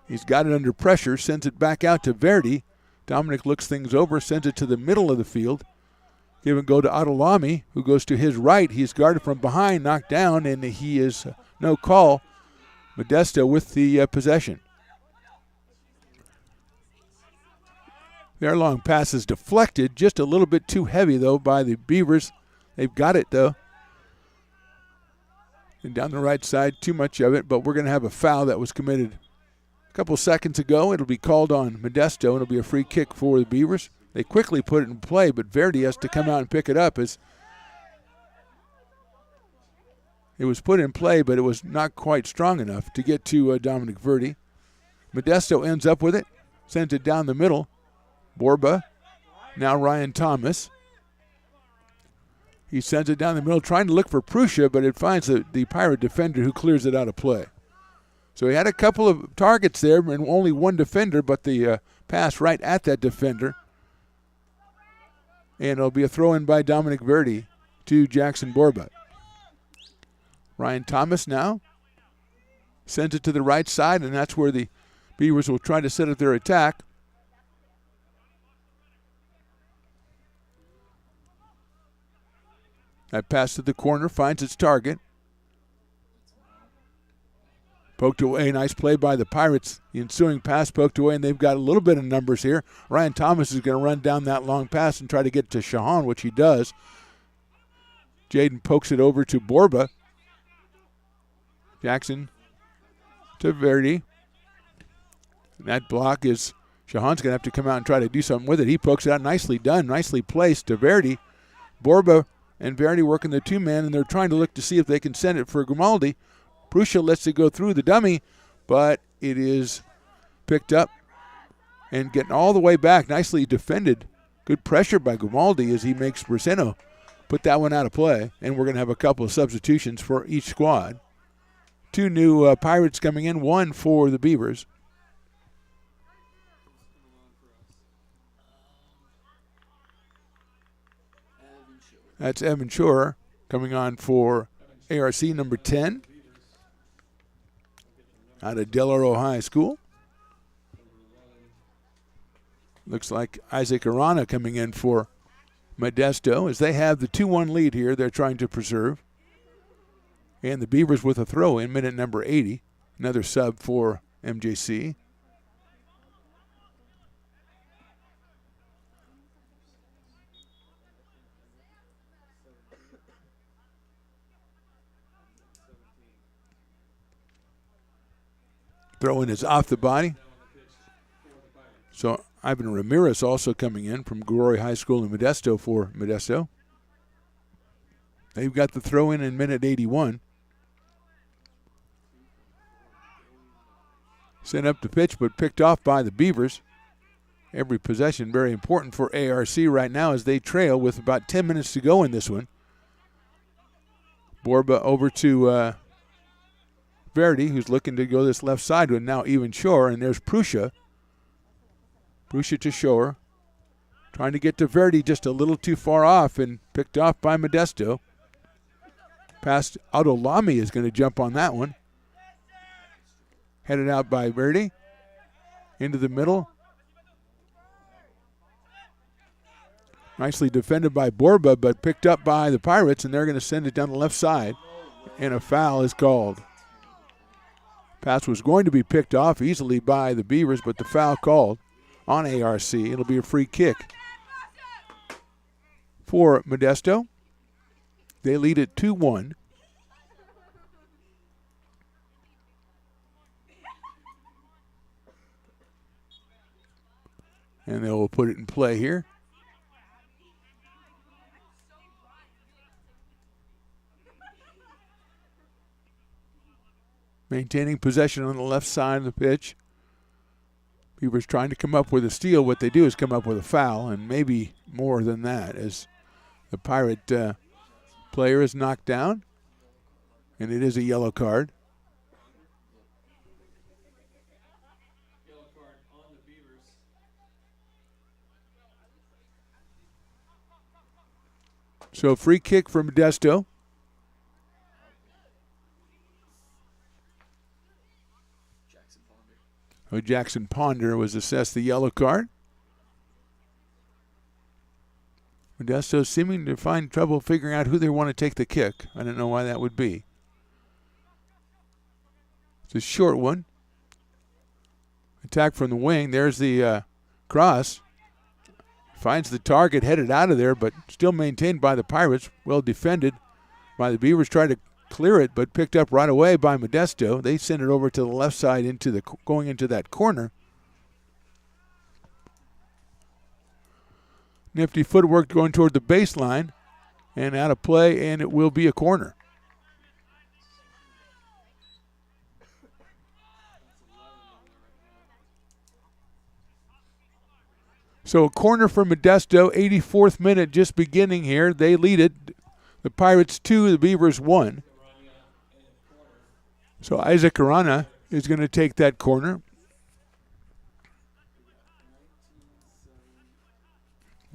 He's got it under pressure, sends it back out to Verdi. Dominic looks things over, sends it to the middle of the field. Give and go to Adolami, who goes to his right. He's guarded from behind, knocked down, and he is no call. Modesto with the possession. Their long pass is deflected, just a little bit too heavy, though, by the Beavers. They've got it, though. And down the right side, too much of it, but we're going to have a foul that was committed a couple seconds ago. It'll be called on Modesto, and it'll be a free kick for the Beavers. They quickly put it in play, but Verdi has to come out and pick it up. As it was put in play, but it was not quite strong enough to get to Dominic Verdi. Modesto ends up with it, sends it down the middle. Borba, now Ryan Thomas. He sends it down the middle, trying to look for Prussia, but it finds the Pirate defender who clears it out of play. So he had a couple of targets there and only one defender, but the pass right at that defender. And it'll be a throw-in by Dominic Verdi to Jackson Borba. Ryan Thomas now sends it to the right side, and that's where the Beavers will try to set up their attack. That pass to the corner finds its target. Poked away. Nice play by the Pirates. The ensuing pass poked away, and they've got a little bit of numbers here. Ryan Thomas is going to run down that long pass and try to get to Shahan, which he does. Jaden pokes it over to Borba. Jackson to Verdi. And that block is Shahan's going to have to come out and try to do something with it. He pokes it out. Nicely done. Nicely placed to Verdi. Borba and Verdi working the two-man, and they're trying to look to see if they can send it for Grimaldi. Prussia lets it go through the dummy, but it is picked up and getting all the way back. Nicely defended. Good pressure by Grimaldi as he makes Bressano put that one out of play, and we're going to have a couple of substitutions for each squad. Two new Pirates coming in, one for the Beavers. That's Evan Shore coming on for ARC number 10 out of Del Oro High School. Looks like Isaac Arana coming in for Modesto as they have the 2-1 lead here they're trying to preserve. And the Beavers with a throw in minute number 80. Another sub for MJC. Throw in is off the body. So Ivan Ramirez also coming in from Glory High School in Modesto for Modesto. They've got the throw in minute 81. Sent up the pitch, but picked off by the Beavers. Every possession very important for ARC right now as they trail with about 10 minutes to go in this one. Borba over to Verdi, who's looking to go this left side with now even Shore, and there's Prussia. Prussia to Shore. Trying to get to Verdi, just a little too far off and picked off by Modesto. Past Autolami is going to jump on that one. Headed out by Verdi. Into the middle. Nicely defended by Borba, but picked up by the Pirates, and they're going to send it down the left side. And a foul is called. Pass was going to be picked off easily by the Beavers, but the foul called on ARC. It'll be a free kick for Modesto. They lead it 2-1. And they will put it in play here. Maintaining possession on the left side of the pitch. Beavers trying to come up with a steal. What they do is come up with a foul, and maybe more than that, as the Pirate player is knocked down, and it is a yellow card. Yellow card on the Beavers. So free kick for Modesto. Jackson Ponder was assessed the yellow card. Modesto seeming to find trouble figuring out who they want to take the kick. I don't know why that would be. It's a short one. Attack from the wing. There's the cross. Finds the target, headed out of there, but still maintained by the Pirates. Well defended by the Beavers. Tried to clear it, but picked up right away by Modesto. They send it over to the left side going into that corner. Nifty footwork going toward the baseline and out of play, and it will be a corner. So a corner for Modesto, 84th minute just beginning here. They lead it. The Pirates 2, the Beavers 1. So Isaac Arana is going to take that corner.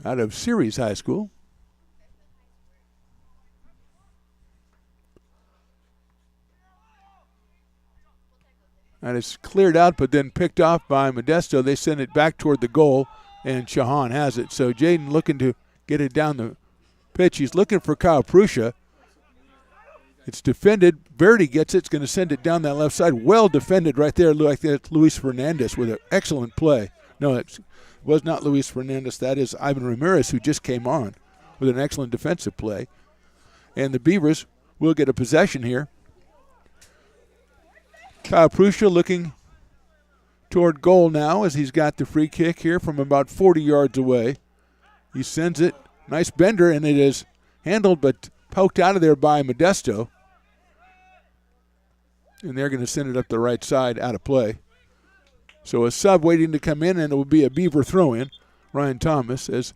Out of Ceres High School. And it's cleared out, but then picked off by Modesto. They send it back toward the goal, and Shahan has it. So Jaden looking to get it down the pitch. He's looking for Kyle Prussia. It's defended. Verdi gets it. It's going to send it down that left side. Well defended right there, like that's Luis Fernandez with an excellent play. No, it was not Luis Fernandez. That is Ivan Ramirez, who just came on with an excellent defensive play. And the Beavers will get a possession here. Kyle Prussia looking toward goal now as he's got the free kick here from about 40 yards away. He sends it. Nice bender, and it is handled but poked out of there by Modesto. And they're going to send it up the right side out of play. So a sub waiting to come in, and it will be a Beaver throw-in. Ryan Thomas, as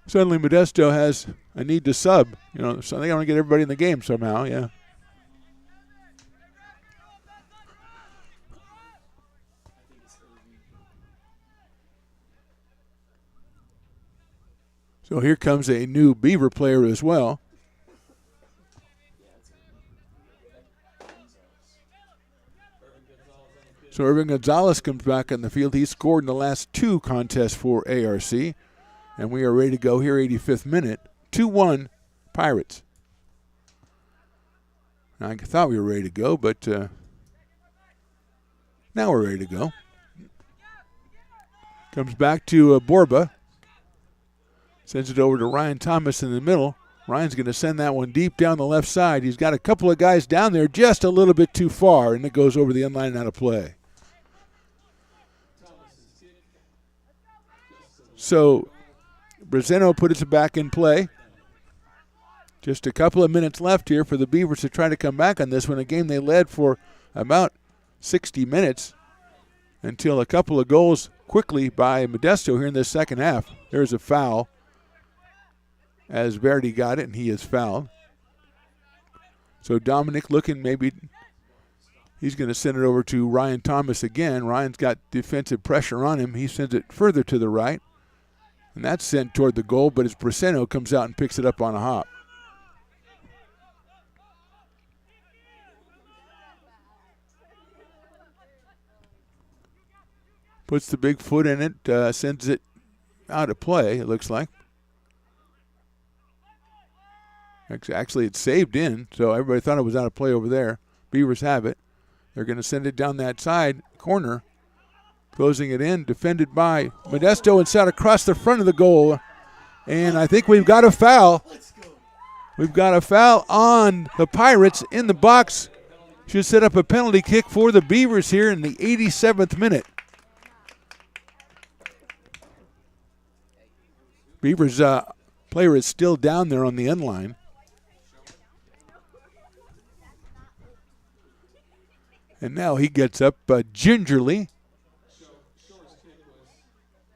suddenly Modesto has a need to sub. You know, so they want to get everybody in the game somehow, yeah. So here comes a new Beaver player as well. So Irvin Gonzalez comes back on the field. He scored in the last 2 contests for ARC. And we are ready to go here, 85th minute. 2-1 Pirates. I thought we were ready to go, but now we're ready to go. Comes back to Borba. Sends it over to Ryan Thomas in the middle. Ryan's going to send that one deep down the left side. He's got a couple of guys down there just a little bit too far, and it goes over the end line and out of play. So Brazeno put it back in play. Just a couple of minutes left here for the Beavers to try to come back on this one, a game they led for about 60 minutes until a couple of goals quickly by Modesto here in the second half. There's a foul as Verdi got it, and he is fouled. So Dominic looking, maybe he's going to send it over to Ryan Thomas again. Ryan's got defensive pressure on him. He sends it further to the right, and that's sent toward the goal, but as Brazeno comes out and picks it up on a hop. Puts the big foot in it, sends it out of play, it looks like. Actually, it's saved in, so everybody thought it was out of play over there. Beavers have it. They're going to send it down that side corner. Closing it in, defended by Modesto and set across the front of the goal. And I think we've got a foul. We've got a foul on the Pirates in the box. Should set up a penalty kick for the Beavers here in the 87th minute. Beavers player is still down there on the end line. And now he gets up gingerly.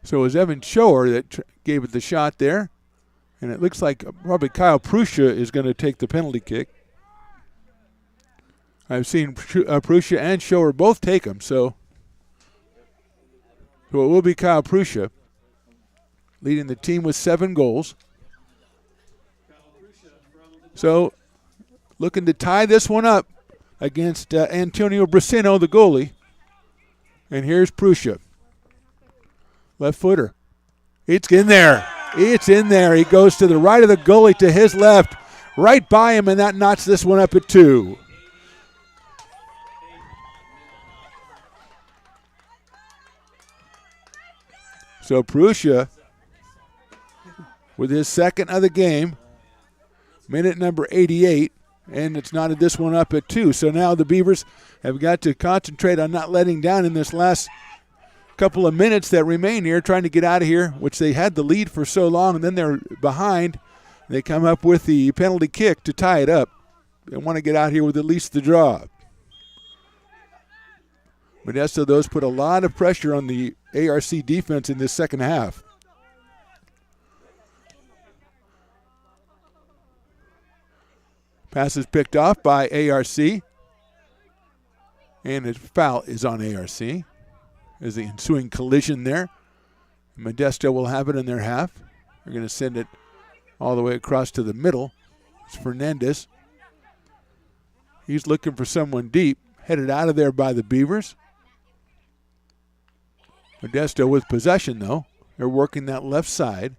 So it was Evan Shore that gave it the shot there. And it looks like probably Kyle Prussia is going to take the penalty kick. I've seen Prussia and Shore both take them, so it will be Kyle Prussia, leading the team with 7 goals. So looking to tie this one up against Antonio Brazeno, the goalie. And here's Prussia. Left footer. It's in there. It's in there. He goes to the right of the goalie, to his left, right by him, and that knocks this one up at 2. So Prussia, with his second of the game, minute number 88, and it's knotted this one up at 2. So now the Beavers have got to concentrate on not letting down in this last couple of minutes that remain here, trying to get out of here, which they had the lead for so long, and then they're behind. They come up with the penalty kick to tie it up. They want to get out here with at least the draw. Modesto, those put a lot of pressure on the ARC defense in this second half. Pass is picked off by ARC. And a foul is on ARC. There's the ensuing collision there. Modesto will have it in their half. They're going to send it all the way across to the middle. It's Fernandez. He's looking for someone deep. Headed out of there by the Beavers. Modesto with possession, though. They're working that left side.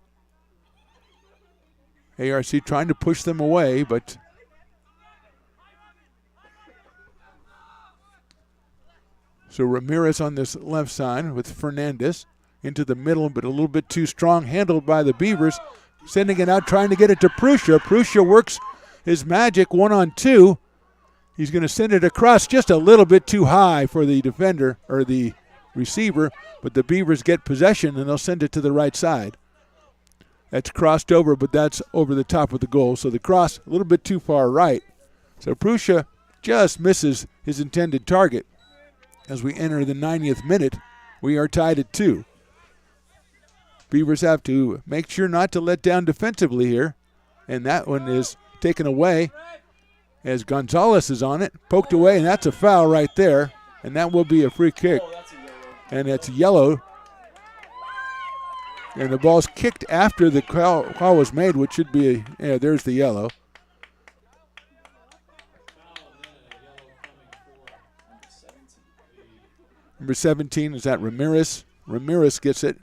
ARC trying to push them away, but so Ramirez on this left side with Fernandez into the middle, but a little bit too strong, handled by the Beavers. Sending it out, trying to get it to Prussia. Prussia works his magic 1-on-2. He's going to send it across just a little bit too high for the defender, or the receiver, but the Beavers get possession and they'll send it to the right side. That's crossed over, but that's over the top of the goal. So the cross a little bit too far right. So Prussia just misses his intended target. As we enter the 90th minute, we are tied at 2. Beavers have to make sure not to let down defensively here. And that one is taken away as Gonzalez is on it. Poked away, and that's a foul right there. And that will be a free kick. And it's yellow. And the ball's kicked after the call was made, which should be there's the yellow. Number 17, is that Ramirez? Ramirez gets it.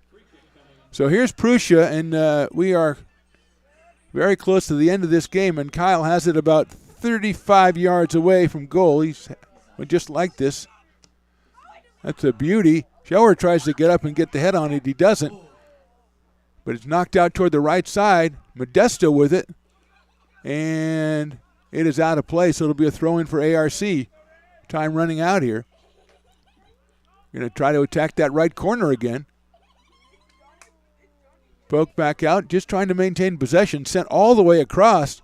So here's Prussia, and we are very close to the end of this game, and Kyle has it about 35 yards away from goal. He's just like this. That's a beauty. Shower tries to get up and get the head on it. He doesn't. But it's knocked out toward the right side. Modesto with it. And it is out of play, so it'll be a throw-in for ARC. Time running out here. Going to try to attack that right corner again. Poke back out, just trying to maintain possession. Sent all the way across.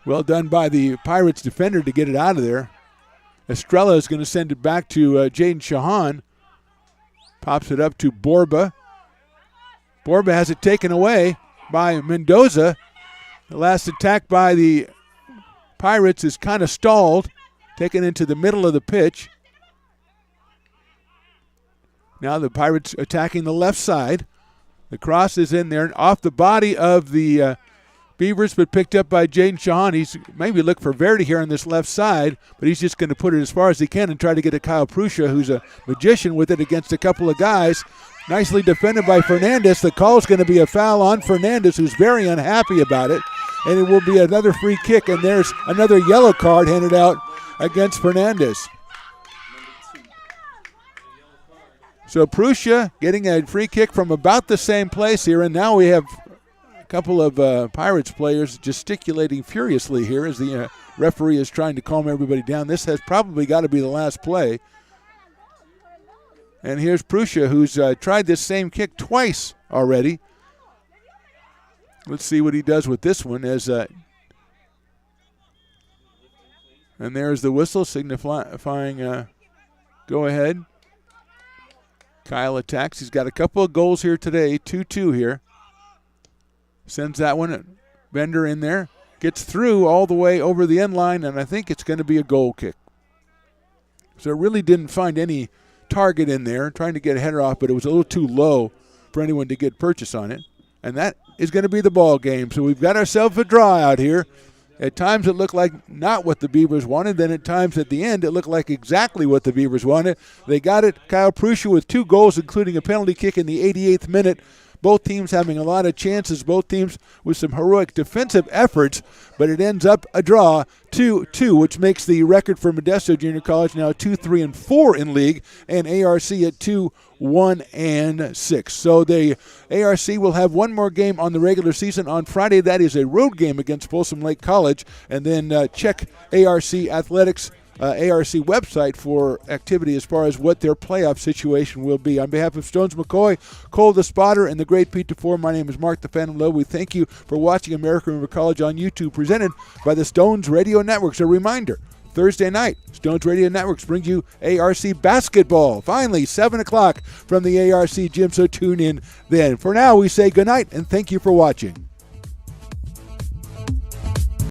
Well done by the Pirates defender to get it out of there. Estrella is going to send it back to Jaden Shahan. Pops it up to Borba. Borba has it taken away by Mendoza. The last attack by the Pirates is kind of stalled. Taken into the middle of the pitch. Now the Pirates attacking the left side. The cross is in there off the body of the Beavers, but picked up by Jaden Shahan. He's maybe look for Verdi here on this left side, but he's just going to put it as far as he can and try to get to Kyle Prussia, who's a magician with it against a couple of guys. Nicely defended by Fernandez. The call is going to be a foul on Fernandez, who's very unhappy about it, and it will be another free kick, and there's another yellow card handed out against Fernandez. So Prussia getting a free kick from about the same place here, and now we have a couple of Pirates players gesticulating furiously here as the referee is trying to calm everybody down. This has probably got to be the last play. And here's Prussia, who's tried this same kick twice already. Let's see what he does with this one. And there's the whistle signifying go ahead. Kyle attacks. He's got a couple of goals here today, 2-2 here. Sends that one, Bender in there. Gets through all the way over the end line, and I think it's going to be a goal kick. So it really didn't find any target in there, trying to get a header off, but it was a little too low for anyone to get purchase on it. And that is going to be the ball game. So we've got ourselves a draw out here. At times it looked like not what the Beavers wanted. Then at times at the end it looked like exactly what the Beavers wanted. They got it. Kyle Prussia with 2 goals, including a penalty kick in the 88th minute. Both teams having a lot of chances. Both teams with some heroic defensive efforts. But it ends up a draw, 2-2, which makes the record for Modesto Junior College now 2-3-4 in league, and ARC at 2-1-6. So the ARC will have one more game on the regular season on Friday. That is a road game against Folsom Lake College. And then check ARC Athletics ARC website for activity as far as what their playoff situation will be. On behalf of Stones McCoy, Cole the Spotter, and the great Pete DeFore, my name is Mark the Phantom Lowe. We thank you for watching American River College on YouTube, presented by the Stones Radio Networks. A reminder, Thursday night, Stones Radio Networks brings you ARC basketball. Finally, 7 o'clock from the ARC gym, so tune in then. For now, we say goodnight and thank you for watching.